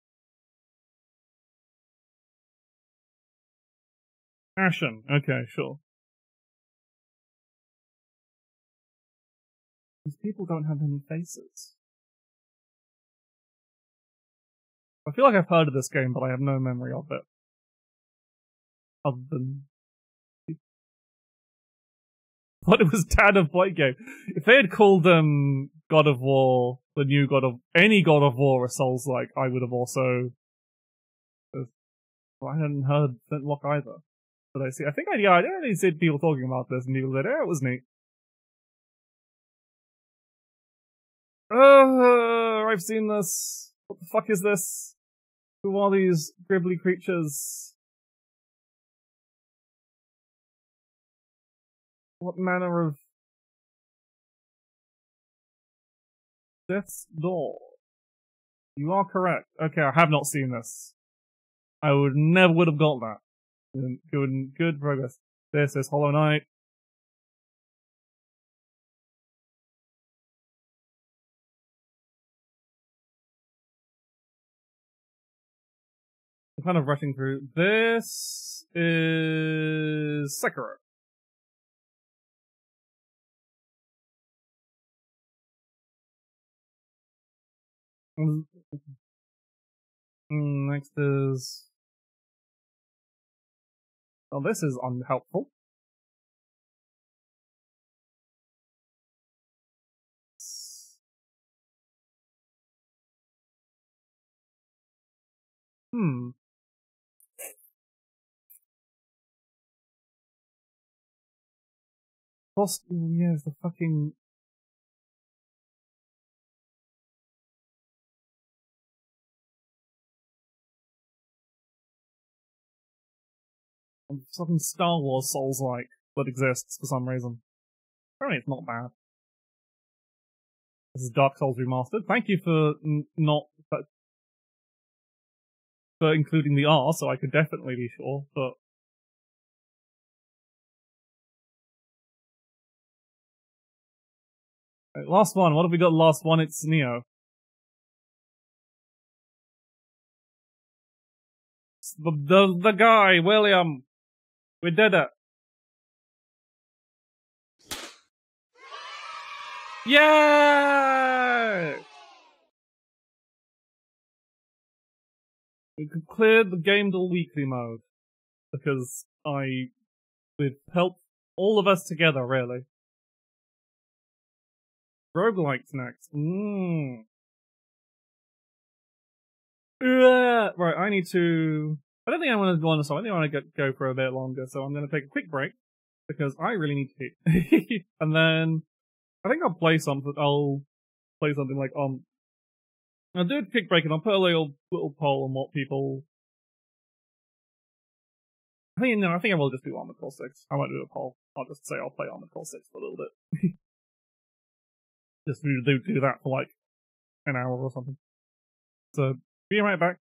Ashen. Okay, sure. These people don't have any faces. I feel like I've heard of this game, but I have no memory of it. Other than... thought it was Dad of Blade game. If they had called God of War, the new any God of War, a Souls-like, I would have also. Well, I hadn't heard Flintlock either. But I see. I think I only see people talking about this, and people said, "Yeah, it was neat." I've seen this. What the fuck is this? Who are these gribbly creatures? What manner of Death's Door? You are correct. Okay, I have not seen this. I never would have got that. Good progress. This is Hollow Knight. I'm kind of rushing through. This is Sekiro. Next is... Oh, this is unhelpful. Boss, yeah, it's the fucking... Something Star Wars Souls-like that exists for some reason. Apparently it's not bad. This is Dark Souls Remastered. Thank you for for including the R, so I could definitely be sure, but... Right, last one. What have we got last one? It's Neo. It's the guy, William. We did it. Yeah! We could clear the Game Duel Weekly mode. Because we've helped all of us together, really. Roguelike's next. Right, I need to... I don't think I want to go on this one. I think I want to go for a bit longer, so I'm going to take a quick break. Because I really need to eat. And then... I think I'll play something. I'll play something like, I'll do a quick break and I'll put a little poll on what people... I think I will just do Armored Core 6. I won't do a poll. I'll just say I'll play Armored Core 6 for a little bit. Just do that for like an hour or something. So, be right back.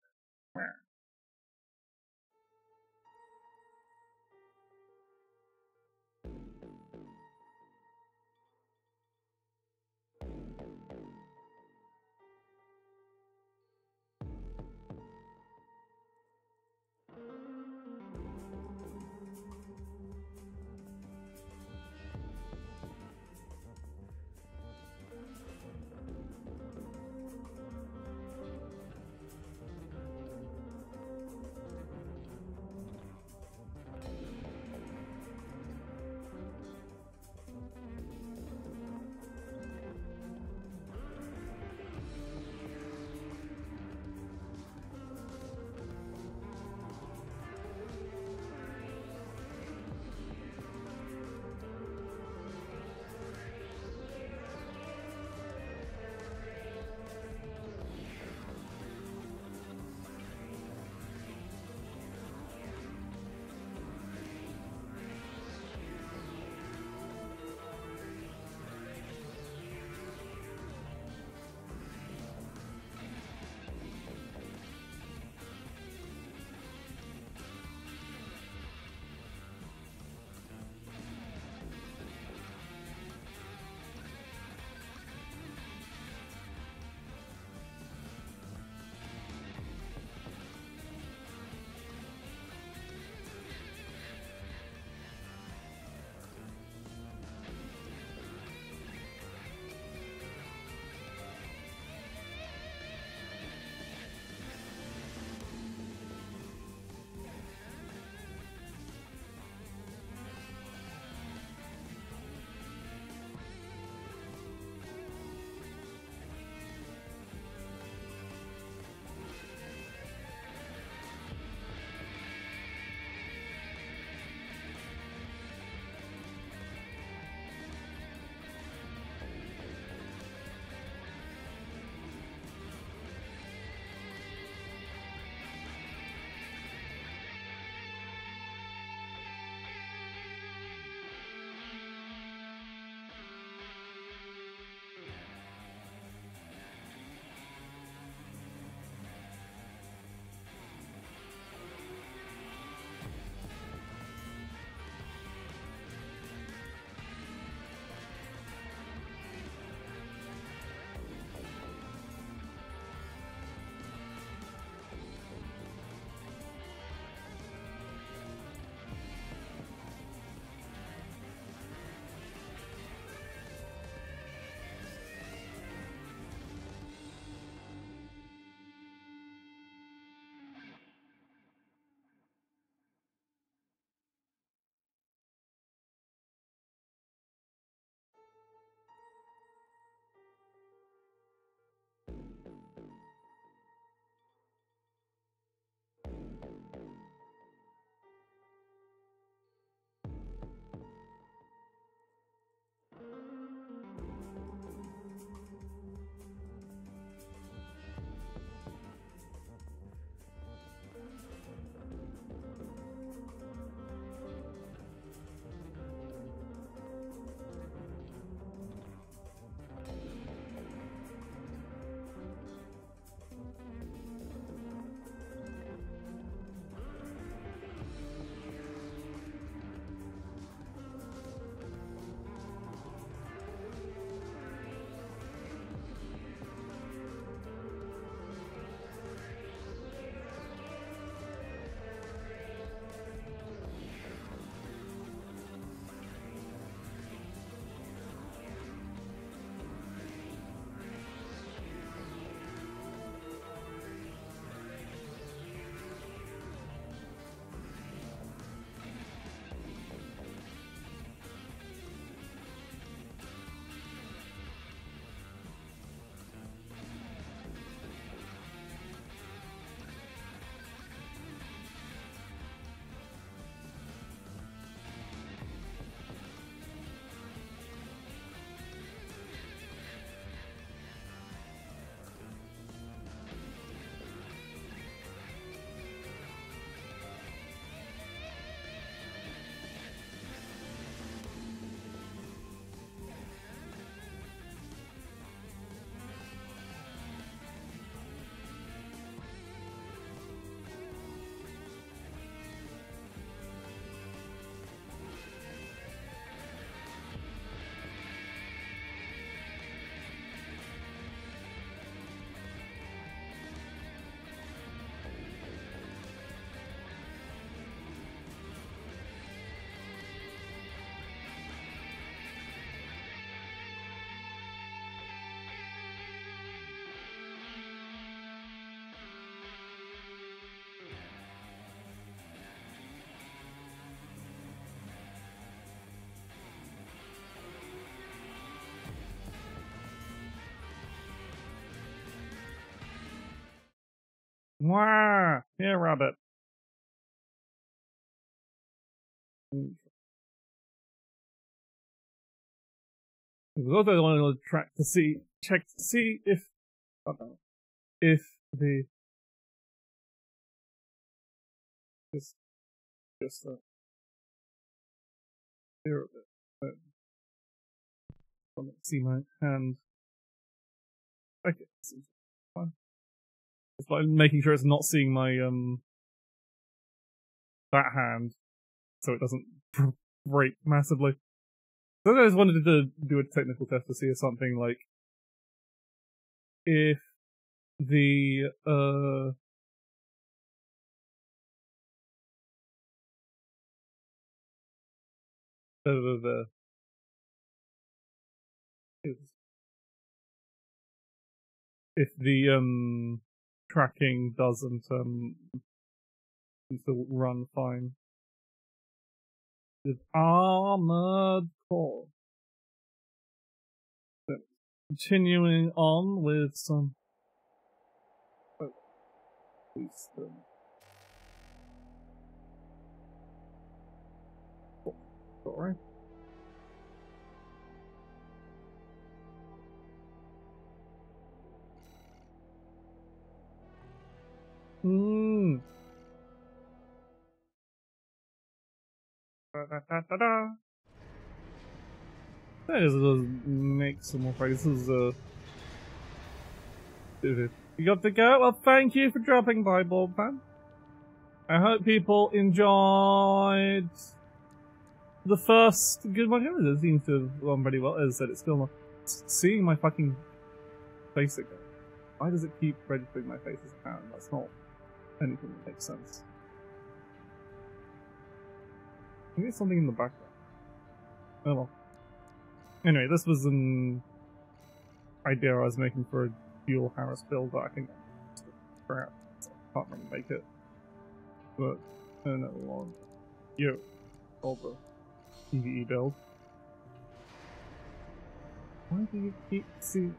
Wah! Here, rabbit. Because also I want to check to see if the just here a bit. See my hand. Okay, fine. It's like making sure it's not seeing my that hand, so it doesn't break massively. So I just wanted to do a technical test to see if something like if the if the tracking doesn't still run fine. With Armored Core. Continuing on with some sorry. Let's make some more phrases. You got to go? Well, thank you for dropping by, Bob Fan. I hope people enjoyed the first good one. It seems to have gone pretty well. As I said, it's still not seeing my fucking face again. Why does it keep registering my face as a hand? That's not anything that makes sense. Maybe it's something in the background. Oh well. Anyway, this was an idea I was making for a dual Harris build, but I think crap. So I can't really make it. But turn it along. Yo, all the PvE build. Why do you keep seeing?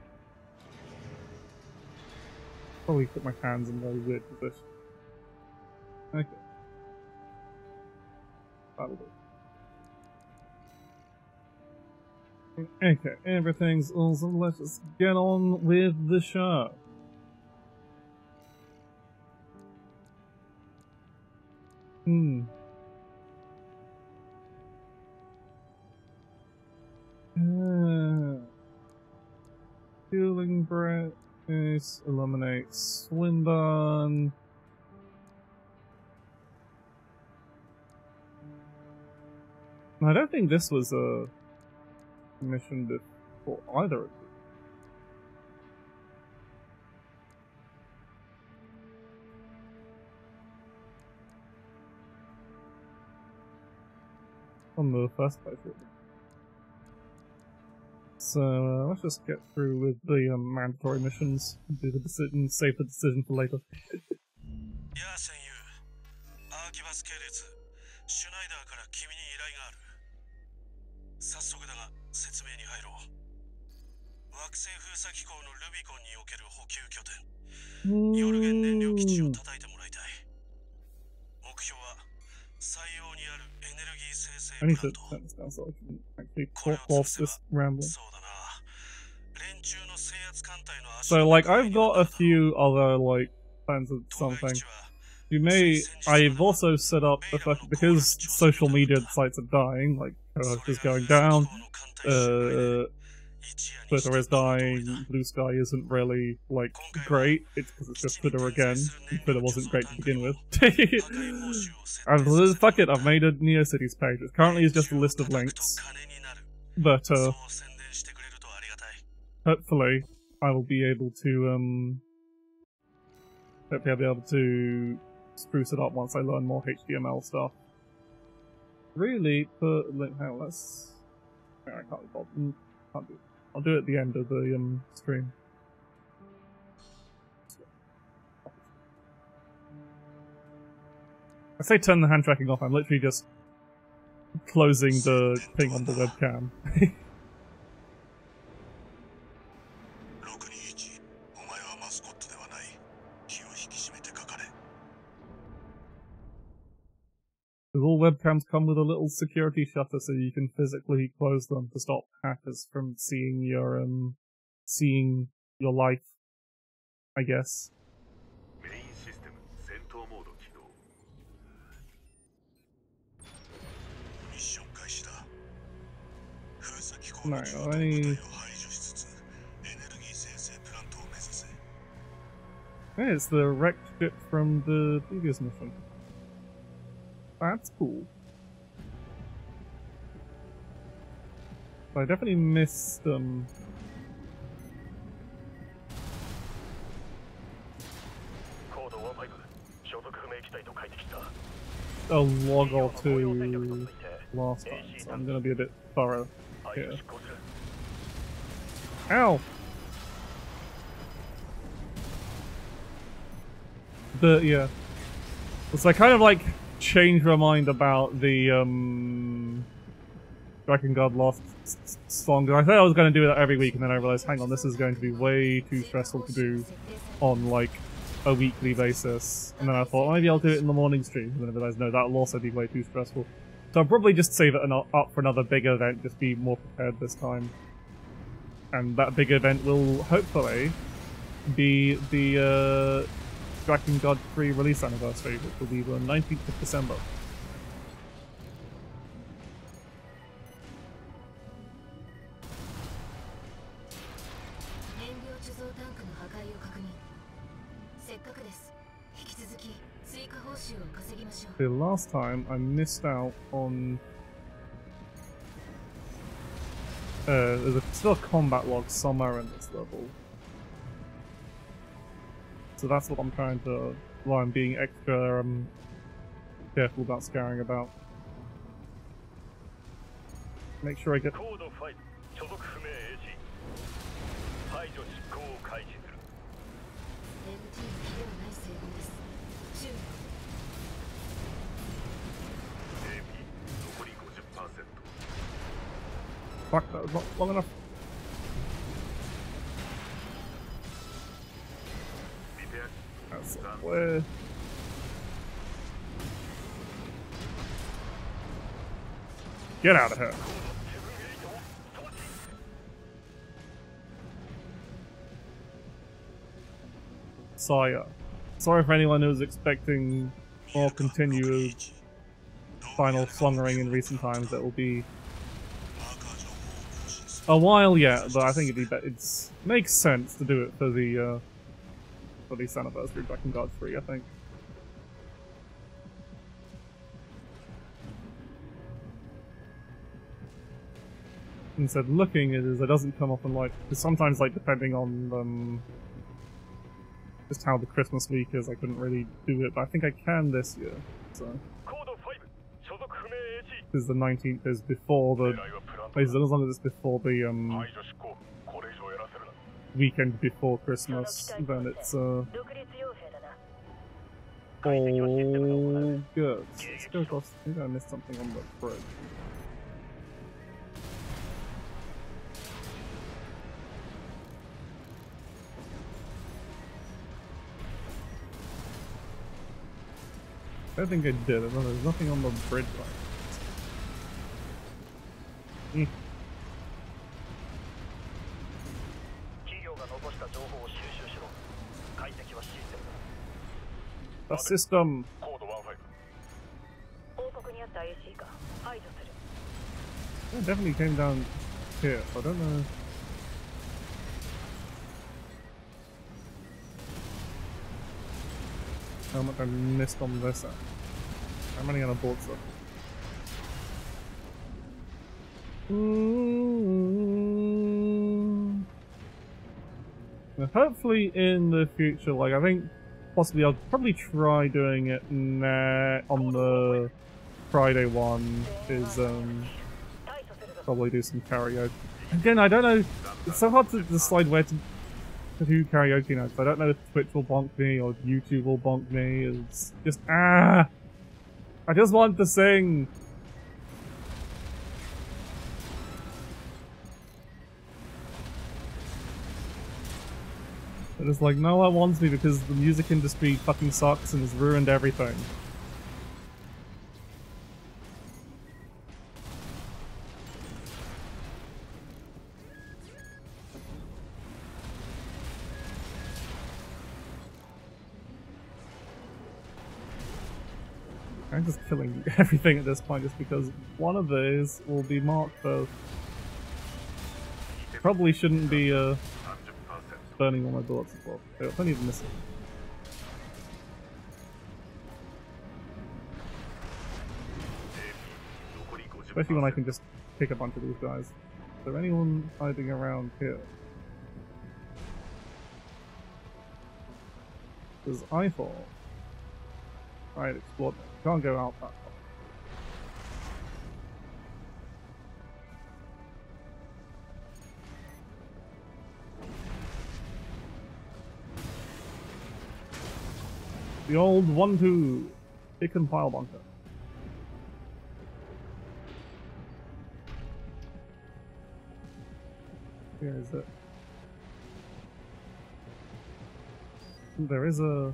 Probably put my hands in a very weird position. Okay. That'll do. Okay, everything's awesome. Let's just get on with the show. Fueling Brace, eliminate Swinburne. I don't think this was a mission before either of these. On the first playthrough. So let's just get through with the mandatory missions. Do the decision, save the decision for later. I need to turn this down so I can actually talk off this rambling. So, like, I've got a few other, like, plans of something. I've also set up the fact, because social media sites are dying, like, is going down, Twitter is dying, Blue Sky isn't really, like, great, it's because it's just Twitter again. Twitter wasn't great to begin with. Fuck it, I've made a NeoCities page. It currently is just a list of links. But, hopefully, I will be able to, hopefully I'll be able to spruce it up once I learn more HTML stuff. Really, hang on, let's... I can't be bothered. Can't do it. I'll do it at the end of the stream. I say turn the hand tracking off, I'm literally just closing the thing on the webcam. Because all webcams come with a little security shutter so you can physically close them to stop hackers from seeing your life, I guess. No, yeah, it's the wrecked ship from the previous mission. That's cool. I definitely missed a log or two last time, so I'm gonna be a bit thorough here. Ow! But yeah. So I kind of like changed my mind about the Drakengard Lost song. I thought I was going to do that every week, and then I realized, hang on, this is going to be way too stressful to do on like a weekly basis. And then I thought, maybe I'll do it in the morning stream. And then I realized, no, that'll also be way too stressful. So I'll probably just save it up for another big event, just be more prepared this time. And that big event will hopefully be the Drakengard 3 release anniversary, which will be the 19th of December. The last time I missed out on there's still a combat log somewhere in this level. So that's what I'm trying to, why I'm being extra careful about scouring about. Make sure I get... Fuck, that was not long enough. That's where... Get out of here. Sire. Sorry for anyone who was expecting more continued final slungering in recent times. That will be a while yet, but I think it makes sense to do it for the anniversary of Drakengard 3, I think. Instead, looking at it doesn't come up on like, because sometimes like depending on just how the Christmas week is, I couldn't really do it, but I think I can this year. So because the 19th is before the, as long as it's before the weekend before Christmas, then it's all good. Let's go across. I think I missed something on the bridge. I don't think I did. There's nothing on the bridge line. The system! It definitely came down here, so I don't know. How much I missed on this end. I'm running out of board stuff. Hopefully in the future, like I think possibly I'll probably try doing it on the Friday one is probably do some karaoke. Again, I don't know, it's so hard to decide where to do karaoke now, because I don't know if Twitch will bonk me or YouTube will bonk me. It's just I just want to sing. But it's like, no one wants me because the music industry fucking sucks and has ruined everything. I'm just killing everything at this point just because one of these will be marked first. Probably shouldn't be burning all my bullets as well. I don't even miss it. Especially when I can just pick a bunch of these guys. Is there anyone hiding around here? Because I thought I had explored it. Can't go out that far. The old 1-2 pick and pile bunker. Here is it. There is a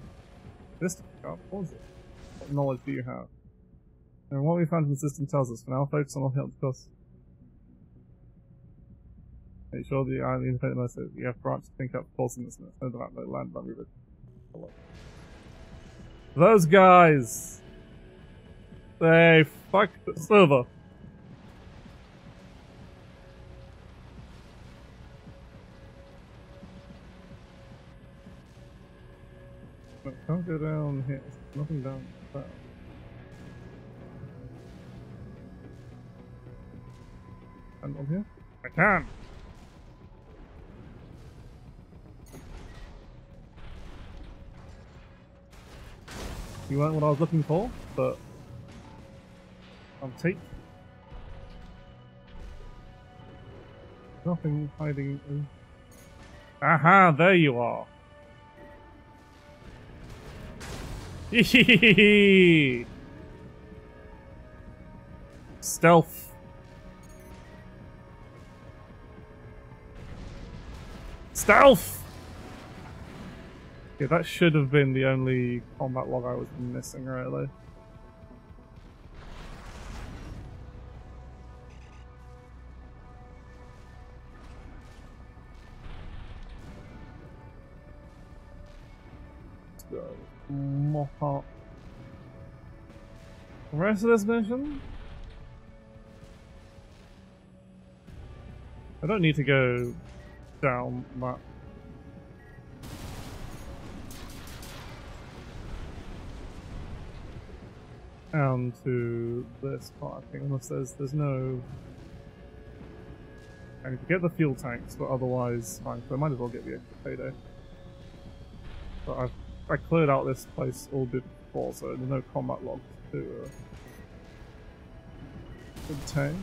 this up. What was it? What knowledge do you have? And what we found in the system tells us for now, focus on what helps us. Make sure the island independent message you have branch to think up force in this mess. No doubt no land by river. Those guys! They fucked the server. But can't go down here. There's nothing down there. And on here? I can! You weren't what I was looking for, but I'll take. Nothing hiding in. Aha, there you are. Stealth. Stealth! Yeah, that should have been the only combat log I was missing, really. Let's go. Mop up the rest of this mission. I don't need to go down that. Down to this part, I think, unless there's no. I need to get the fuel tanks, but otherwise, fine. So I might as well get the extra payday. But I cleared out this place all before, so there's no combat logs to obtain.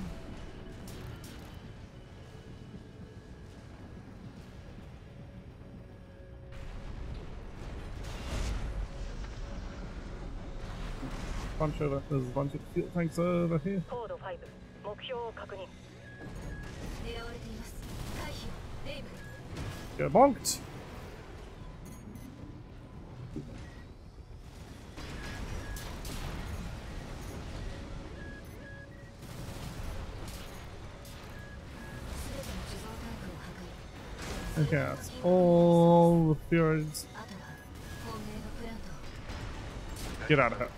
There's a bunch of fuel tanks over here. Get bonked! Okay, that's all the Furies. Get out of here.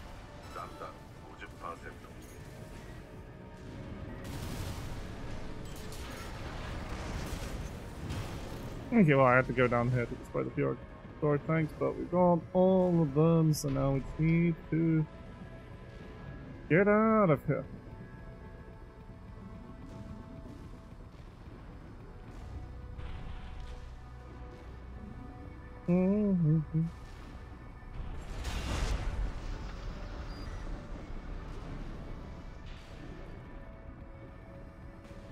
Okay, well I had to go down here to display the Fjord storage tanks, but we got all of them, so now we just need to get out of here.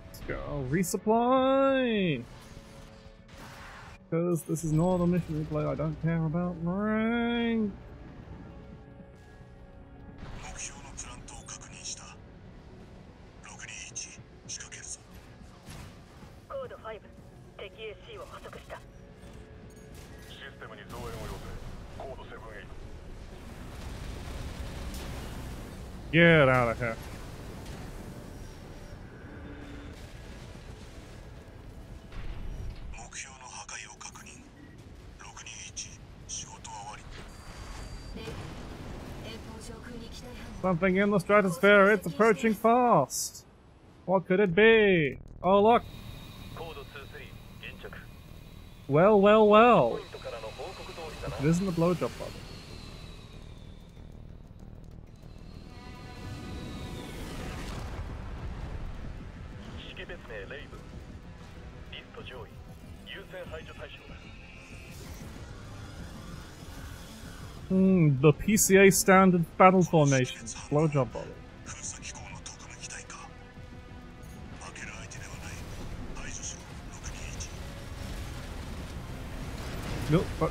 Let's go resupply! Because this is not a mission replay, I don't care about rank. Get out of here. Something in the stratosphere, it's approaching fast! What could it be? Oh look! Well, well, well! It isn't the blowjob button. The PCA standard battle formation. Blowjob bottle. Nope, but...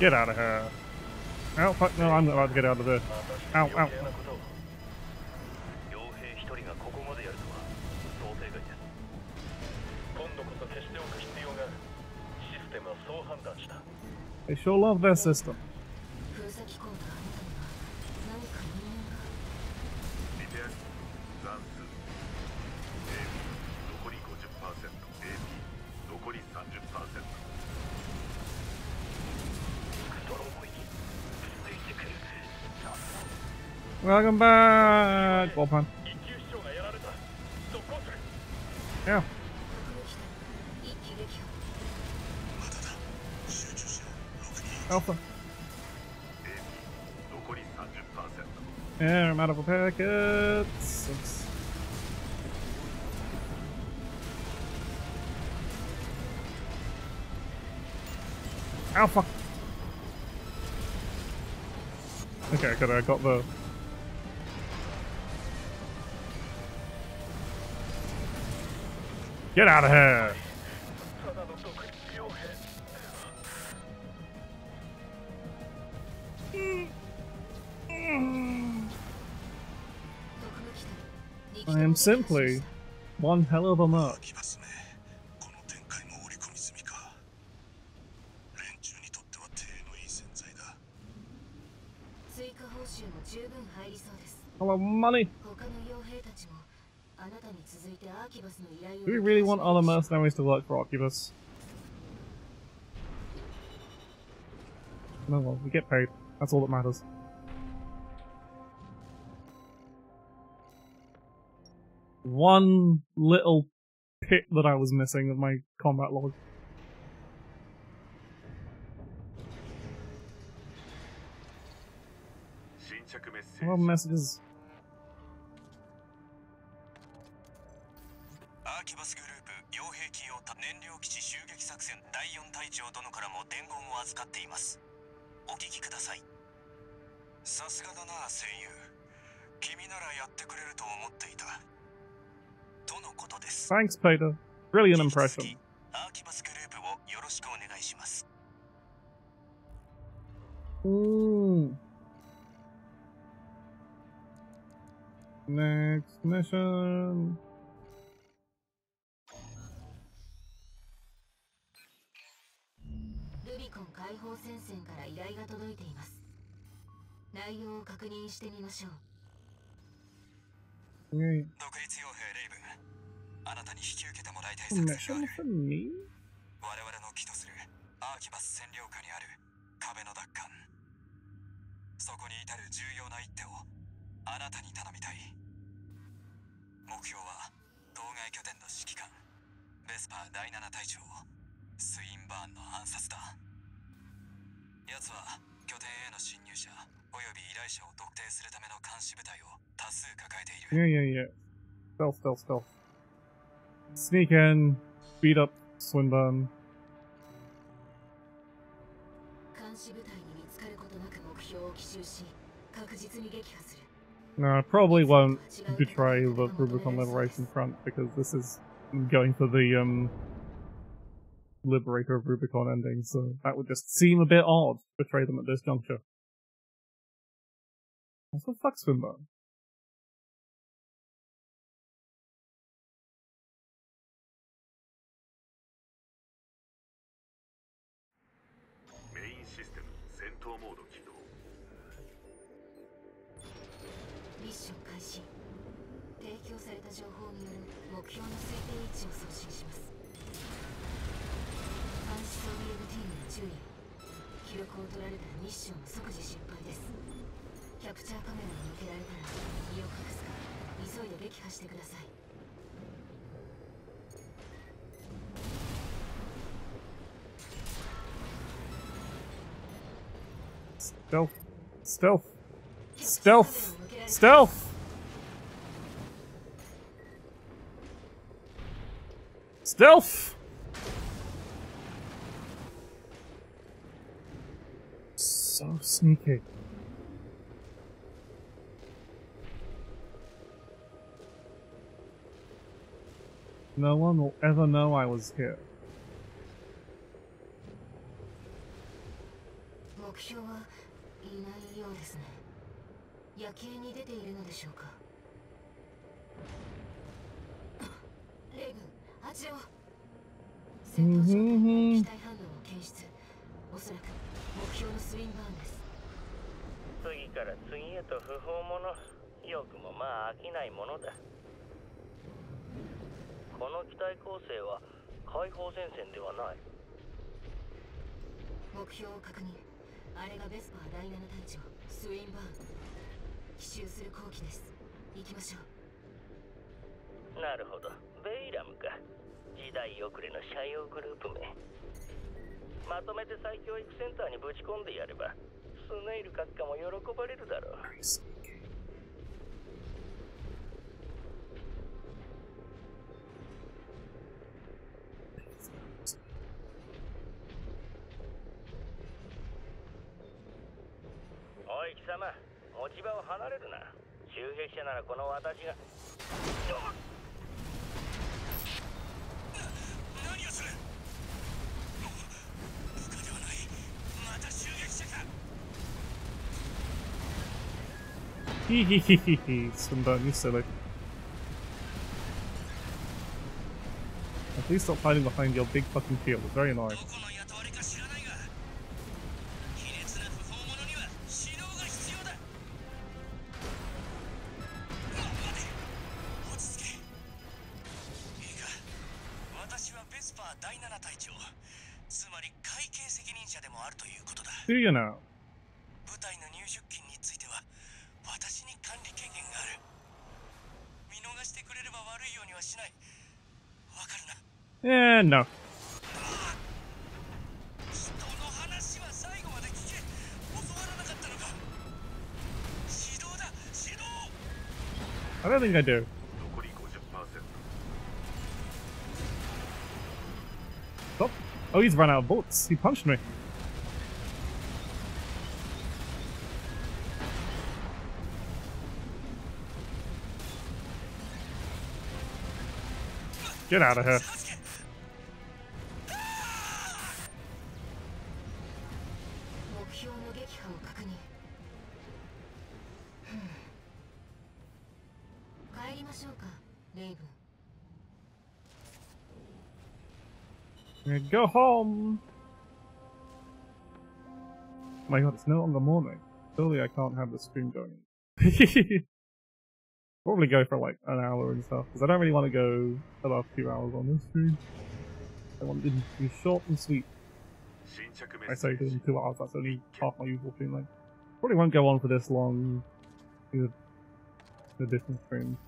Get out of here. Oh, fuck, no, I'm not about to get out of there. Ow, ow. They sure love their system. Welcome back! Ballpan. Yeah. Alpha. Yeah, I'm out of a packets. Alpha. Okay, good. I got the. Get out of here! I am simply one hell of a merc. Hello, money! Do we really want other mercenaries to work for Oculus? No, well, we get paid. That's all that matters. One little pit that I was missing of my combat log. What messages? Thanks, Peter. Brilliant impression. Ooh. Next mission. Rubicon 解放戦線から依頼が届いています。内容を確認してみましょう。独立傭兵レイブン、あなたに引き受けてもらいたい作戦がある。我々の起とするアーキバス占領下にある壁の奪還。そこに至る重要な一手をあなたに頼みたい。目標は当該拠点の指揮官ベスパー第7隊長スインバーンの暗殺だ。奴は拠点への侵入者および依頼者を特定するための監視部隊を多数抱えている。Stealth, stealth, stealth. Sneak in, beat up Swinburne. 監視部隊に見つかることなく目標を奇襲し、確実に撃破する。No, I probably won't betray the Rubicon Liberation Front because this is going for the Liberator of Rubicon ending, so that would just seem a bit odd to betray them at this juncture. What the fuck's Swinburne? Main system 戦闘モード起動。ミッション開始。提供された情報による目標の推定位置を送信します。監視装備 FT に注意。記録を取られたらミッションは即時失敗です。キャプチャーカメラに向けられたら身を隠すか急いで撃破してください。Stealth. Stealth. Stealth. Stealth. Stealth. So sneaky. No one will ever know I was here. 目標はいないようですね。夜景に出ているのでしょうか。レイブン、あちらを。戦闘状態の機体反応を検出。おそらく目標のスウィンバーンです。次から次へと不法者。よくもまあ飽きないものだ。この機体構成は解放戦線ではない。目標を確認。あれがベスパー第7隊長スウィンバーン。奇襲する好機です。行きましょう。なるほど、ベイラムか。時代遅れの社用グループ名。まとめて再教育センターにぶち込んでやればスネイル閣下も喜ばれるだろう。おい貴様、持ち場を離れるな。襲撃者ならこの私が。何をする。部下ではない。また襲撃者か。Swinburne, you silly. Please stop hiding behind your big fucking shield. It's very annoying. Do you know? 部隊の入出金については私に管理権限がある。見逃してくれれば悪いようにはしない。わかるな。No. 人の話は最後まで聞け。教わらなかったのか。指導だ、指導。I don't think I do. 残り 50%。 Stop. Oh, he's run out of bullets. He punched me. Get out of here. 目標の撃破を確認。帰りましょうか、レイブン。 Go home. My god, it's no longer morning. Surely I can't have the stream going. Probably go for like an hour and stuff, because I don't really want to go about 2 hours on this stream. I want it to be short and sweet. I say in 2 hours, that's only half my usual stream length. Probably won't go on for this long with the different streams.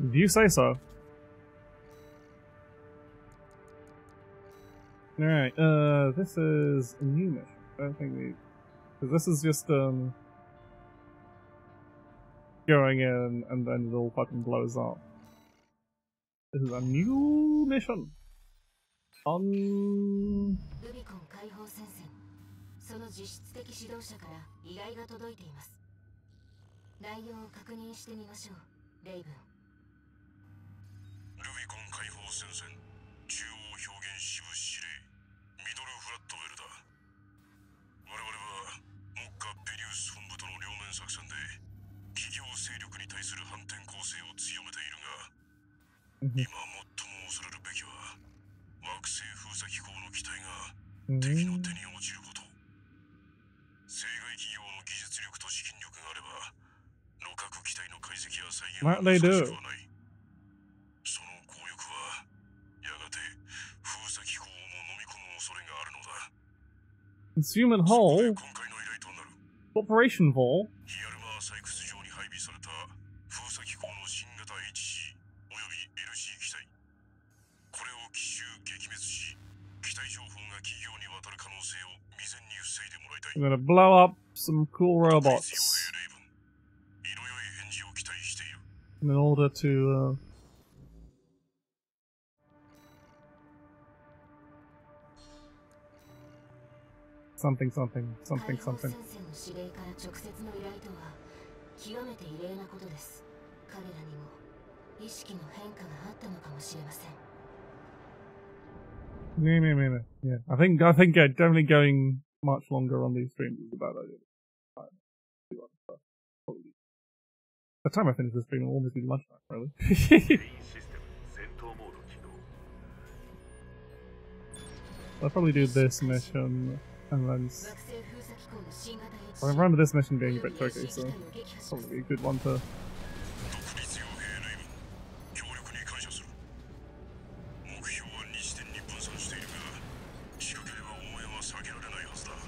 If you say so. Alright, this is a new mission. I don't think we... Because this is just, going in and then it all fucking blows up. This is a new mission! On... ルビコン解放戦線。その実質的指導者から依頼が届いています。内容を確認してみましょう、レイブン。ルビコン解放戦線、中央表現支部司令、ミドルフラットウェルだ。我々は目下ペリウス本部との両面作戦で企業勢力に対する反転攻勢を強めているが、今最も恐れるべきは惑星封鎖機構の機体が敵の手に落ちること。生涯 What they do? その強欲はやがて封鎖機構をも飲み込む恐れがあるのだ。 Consumer そこ Hall? で今回の依頼となる Corporation Hall? ヒアルマー採掘場に配備された封鎖機構の新型 HC および LC 機体。これを奇襲撃滅し、機体情報が企業に渡る可能性を未然に防いでもらいたい。 I'm gonna blow up some cool 独立傭 robots 兵レイブン、色良い返事を期待している。 in order to, something, something, something, 解放 something. 戦線の指令から直接の依頼とは極めて異例なことです。彼らにも意識の変化があったのかもしれません。 Yeah, I think definitely going much longer on these streams is a bad idea. Probably. By the time I finish this stream, it'll almost be lunchtime, really. メインシステム戦闘モード起動 I'll probably do this mission, and then 惑星封鎖機構の新型 I HC remember this mission being a bit tricky, および so 機体を撃破します probably a good one to. 独立傭兵レイブン、協力に感謝する。目標は2地点に分散しているが、近ければ応援は避けられないはずだ。ど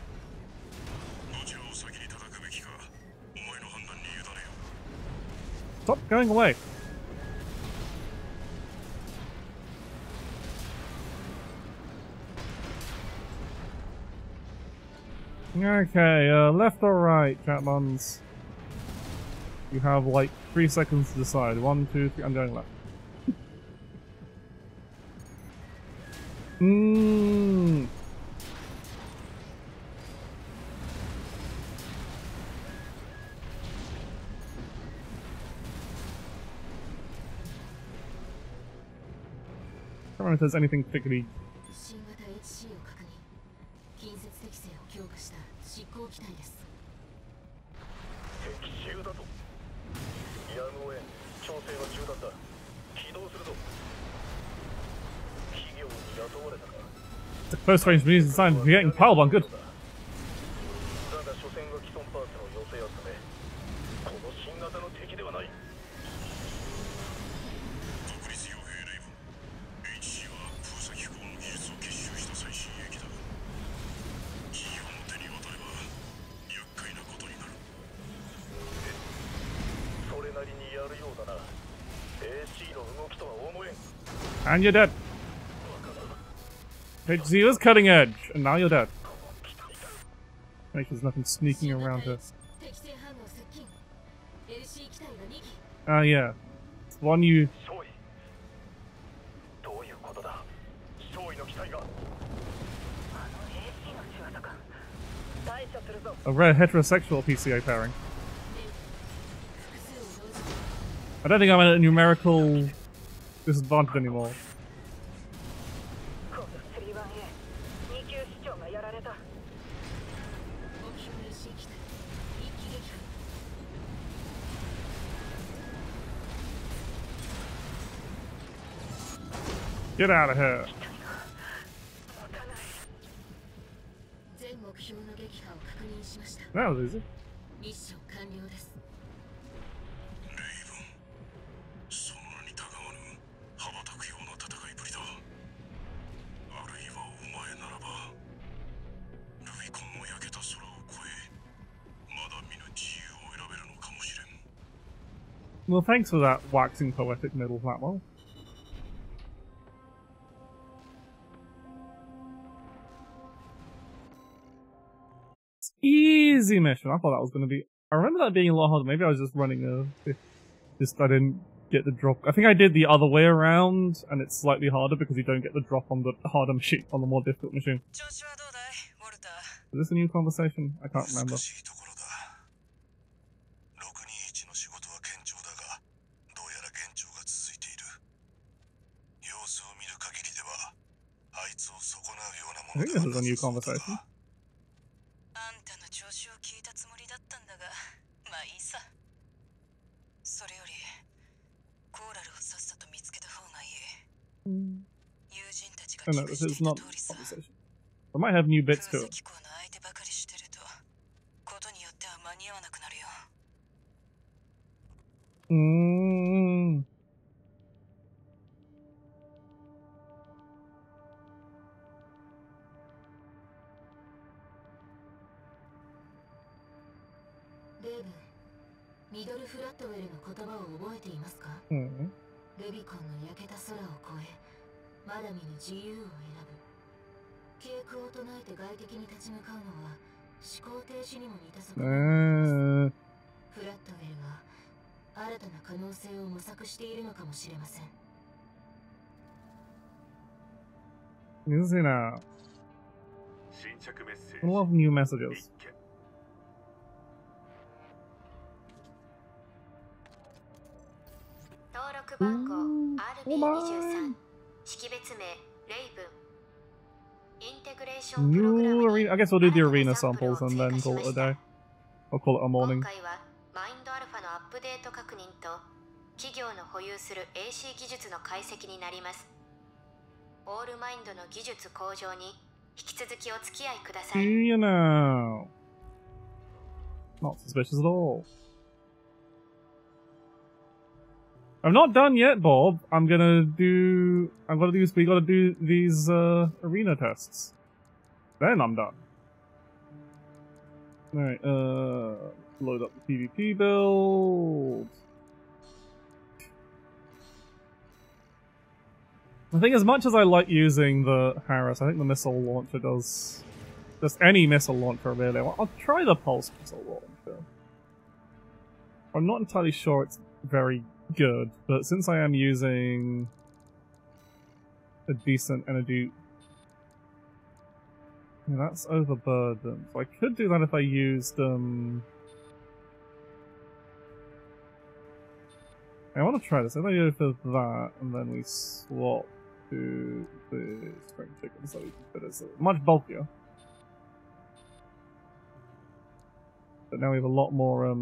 ちらを先に叩くべきか、お前の判断に委ねよう。 Stop going away! Okay, left or right, Chatmans? You have like 3 seconds to decide. 1, 2, 3. I'm going left. I don't know if there's anything particularly. 新型 HC を確認。近接適性を強化した執行機体です。敵襲だとやむを得ん調整は中断だ起動するぞ企業に雇われたか It's a close range means designed to be getting pile on. Good. だが所詮は既存パーツの寄せ集めこの新型の敵ではない独立傭兵レイブン、HC は封鎖機構の技術を結集した最新兵器だ。企業の手に渡れば厄介なことになる。それなりにやるようだな AC の動きとは思えん And you're dead. HC was cutting edge, and now you're dead. Like there's nothing sneaking around her. 適正反応接近。LC 機体が2機。 Yeah. It's one you. 少尉どういうことだ少尉の機体が A rare heterosexual PCA pairing. 複数を同時に I don't think I'm at a numerical disadvantage anymore. 今度 3-1A 2級市長がやられた目標 LC 機体一気撃破。 Get out of here. 全目標の撃破を確認しました。 That was easy. ミッション完了です。レイブン、その名にたがわぬ羽ばたくような戦いぶりだ。あるいはお前ならばルビコンの焼けた空を越えまだ見ぬ自由を選べるのかもしれん。 Well, thanks for that waxing poetic middle, Flatwell. Easy mission. I thought that was going to be. I remember that being a lot harder. Maybe I was just running I didn't get the drop. I think I did the other way around, and it's slightly harder because you don't get the drop on the harder machine, on the more difficult machine. 調子はどうだいウォルター Is this a new conversation? I can't remember. 難しいところだ。621の仕事は堅調だが、どうやら現状が続いている。様子を見る限りでは、あいつを損なうような I もの think で this は is a new なさそうだ。 conversation. あんたの調子を聞いたつもりだったんだがまあいいさそれよりコーラルをさっさと見つけた方がいい友人たちが Oh 危 no, 惧 this して is いた not 通 a りさ conversation. I might have new 封 bits to 鎖 it. 機構の相手ばかりしてるとことによっては間に合わなくなるよ Mm. レイブン、ミドルフラットウェルの言葉を覚えていますか？ Mm. ルビコンの焼けた空を越え、まだ見ぬ自由を選ぶ。警句を唱えて外敵に立ち向かうのは思考停止にも似た側面があります。フラットウェルが新たな可能性を模索しているのかもしれません。 Easy now. 新着メッセー I ジ love new messages. 一件。登録番号 RB23 識別名レイブン。インテグレーションプログラ New ム arena. I guess we'll do the arena samples and then call it a day. I'll call it a 今 morning. 回はマインドアルファのアップデート確認と企業の保有する AC 技術の解析になります。オールマインドの技術向上に引き続きお付き合いくださ Do い。 you know? Not suspicious at all. I'm not done yet, Bob. we gotta do these, arena tests. Then I'm done. Alright, load up the PvP build. I think as much as I like using the Harris, I think the missile launcher does... Just any missile launcher, really. I'll try the Pulse missile launcher. I'm not entirely sure it's very good, but since I am using a decent energy... Yeah, that's overburdened. So I could do that if I used, I want to try this. If I go for that, and then we swap to the spring chicken so we can fit it. So much bulkier. But now we have a lot more,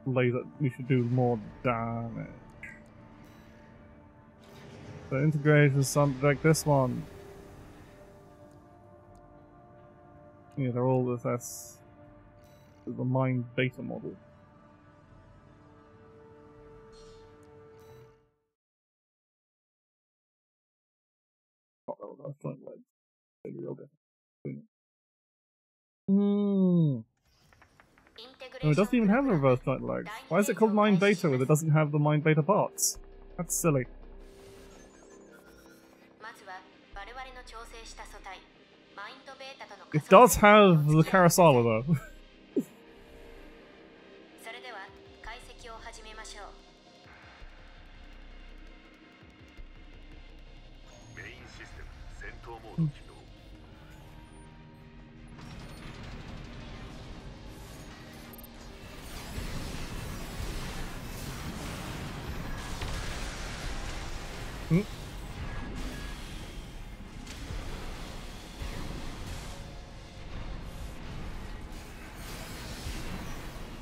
laser. We should do more damage. So integration, something like this one. Yeah, they're all with S. The Mind Beta model. Front legs. Maybe real different. Oh, it doesn't even have reverse joint legs. Why is it called Mind Beta if it doesn't have the Mind Beta parts? That's silly. It does have the Kurosawa though. それでは解析を始めましょう。メインシステム戦闘モード起動。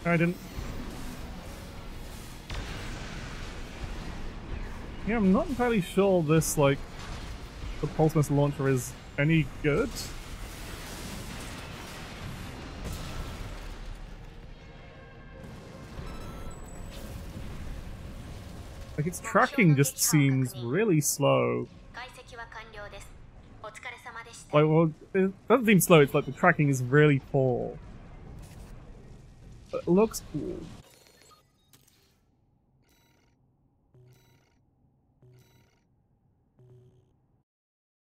I didn't. Yeah, I'm not entirely sure this, like, the Pulse Missile Launcher is any good. Like, its tracking just seems really slow. 解析は完了です。お疲れ様でした。 Like, well, it doesn't seem slow, it's like the tracking is really poor. But it looks cool.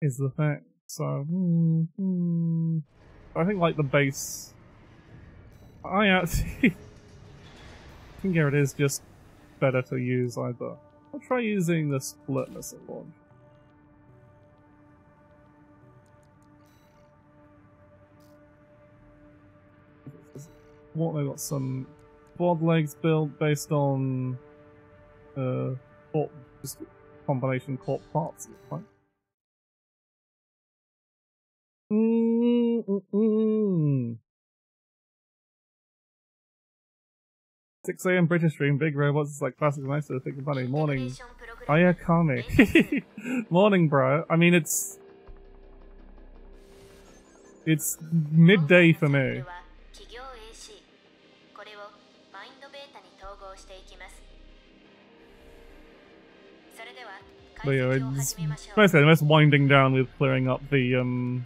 Is the thing. So, I think, like, the base... I actually think here it is just better to use either. I'll try using the split missile launch. What, they got some quad legs built based on just combination corp parts, right? 6 AM British stream, big robots, it's like classic nice to think funny. Morning. Ayakami. Morning, bro. I mean, it's midday for me. But yeah, it's basically I'm just winding down with clearing up the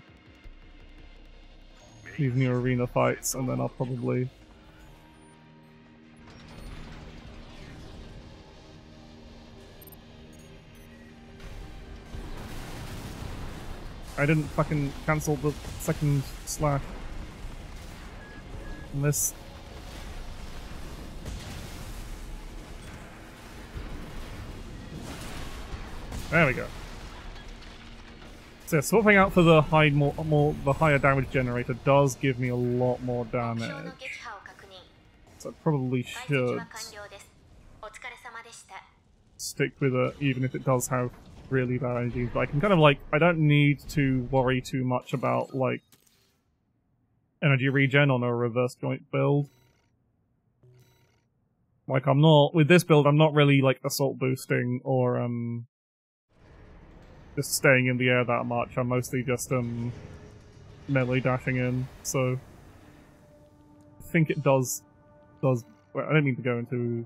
these new arena fights, and then I'll probably I didn't fucking cancel the second slash. And this. There we go. So swapping out for the the higher damage generator does give me a lot more damage. So I probably should stick with it, even if it does have really bad energies. But I can kind of like, I don't need to worry too much about like energy regen on a reverse joint build. Like I'm not, with this build I'm not really like assault boosting or just staying in the air that much. I'm mostly just melee dashing in, so I think it does well, I don't need to go into.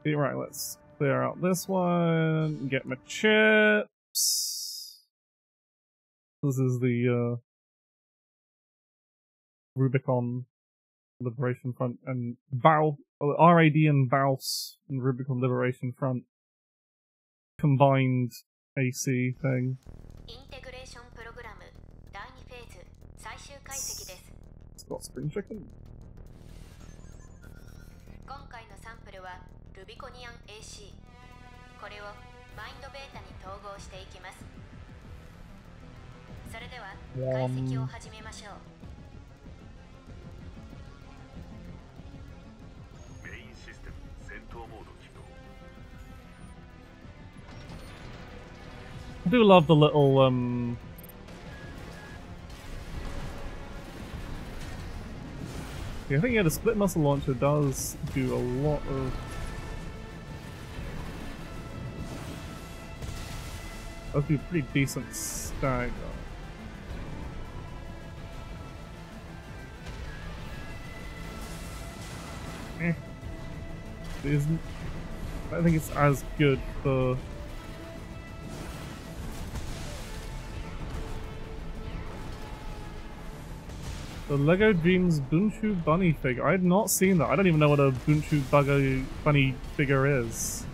Right, let's clear out this one, get my chips. This is the Rubicon Liberation Front and RAD and Baus and Rubicon Liberation Front combined AC thing. It's got spring chicken. 今回のサンプルはルビコニアン AC。これをマインドベータに統合していきます。それでは解析を始めましょう。メインシステム戦闘モード起動。 I do love the little yeah, I think yeah, the split muscle launcher does do a lot of. Does do pretty decent stagger. It isn't. I don't think it's as good for. The LEGO Dreams Bunchu Bunny figure. I had not seen that. I don't even know what a Bunchu Bunny figure is.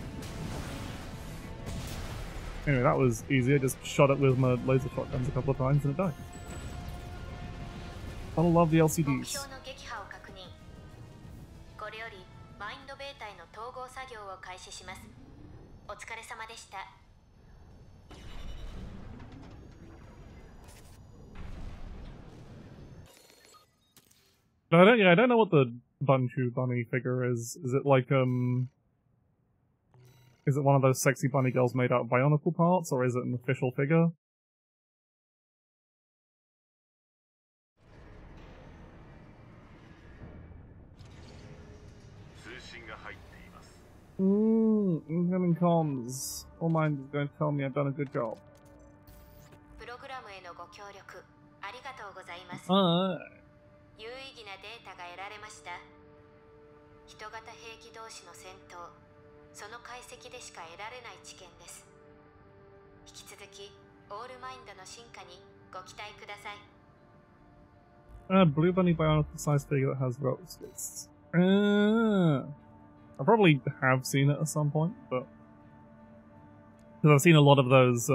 Anyway, that was easy. I just shot it with my laser shotguns a couple of times and it died. I love the LCDs. But I don't know what the Bunchu Bunny figure is. Is it like, is it one of those sexy bunny girls made out of Bionicle parts, or is it an official figure? Incoming comms. All mine is going to tell me I've done a good job. Alright. 有意義なデータが得られました。人型兵器同士の戦闘、その解析でしか得られない知見です。引き続き、オールマインドの進化にご期待ください。Blue Bunny Bionicle size figure that has rope skates. I probably have seen it at some point, but because I've seen a lot of those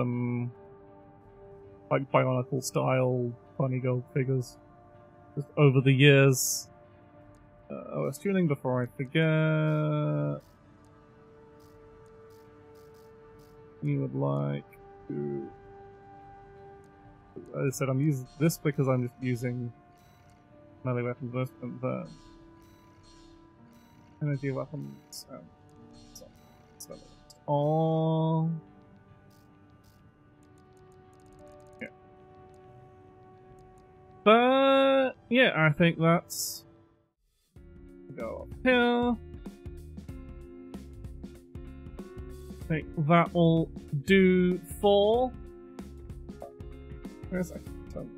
like Bionicle style bunny girl figures. Just over the years. OS tuning before I forget. You would like to. As I said, I'm using this because I'm just using melee weapons most of them. Energy weapons. Oh. Yeah. But yeah, I think that's go up here. I think that will do for. Where's I turn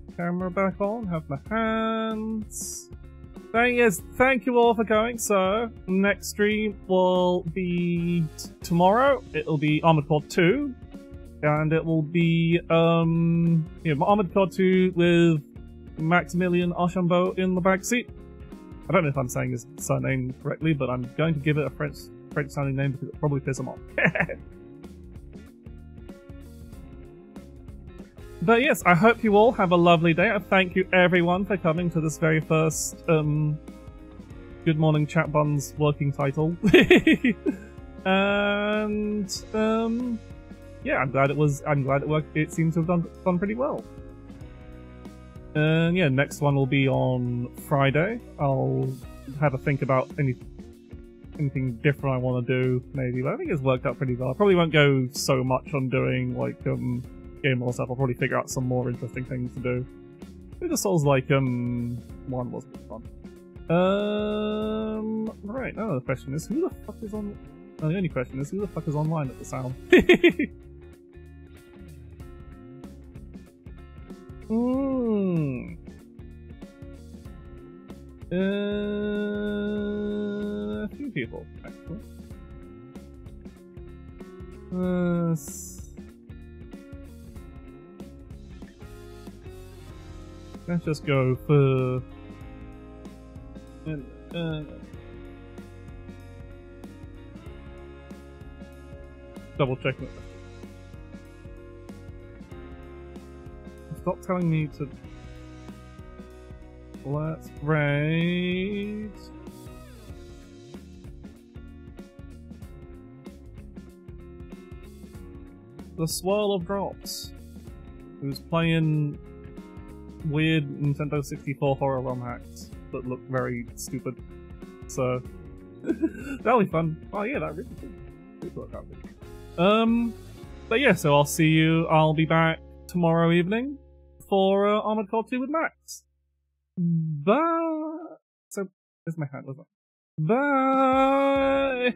the camera back on? Have my hands. Yes, thank you all for going. So, next stream will be tomorrow. It'll be Armored Core 2. And it will be, Armored Core 2 with Maximilian Archambault in the backseat. I don't know if I'm saying his surname correctly, but I'm going to give it a French-sounding name because it'll probably piss him off. But yes, I hope you all have a lovely day. I thank you everyone for coming to this very first Good Morning Chat Buns working title. And yeah, I'm glad it worked. It seems to have done pretty well. And yeah, next one will be on Friday. I'll have a think about anything different I want to do, maybe, but I think it's worked out pretty well. I probably won't go so much on doing like game or stuff. I'll probably figure out some more interesting things to do. Maybe the Souls like one was fun. Right, now the question is, who the fuck is on? The only question is, who the fuck is online at the sound? A few people, actually. Let's just go for double checking it. Stop telling me to. Let's raid. The Swirl of Drops, who's playing weird Nintendo 64 horror ROM hacks that look very stupid. So that'll be fun. Oh yeah, that really could work out good. But yeah, so I'll be back tomorrow evening for Armored Core 2 with Max. Bye. So there's my hand, wasn't it? Bye.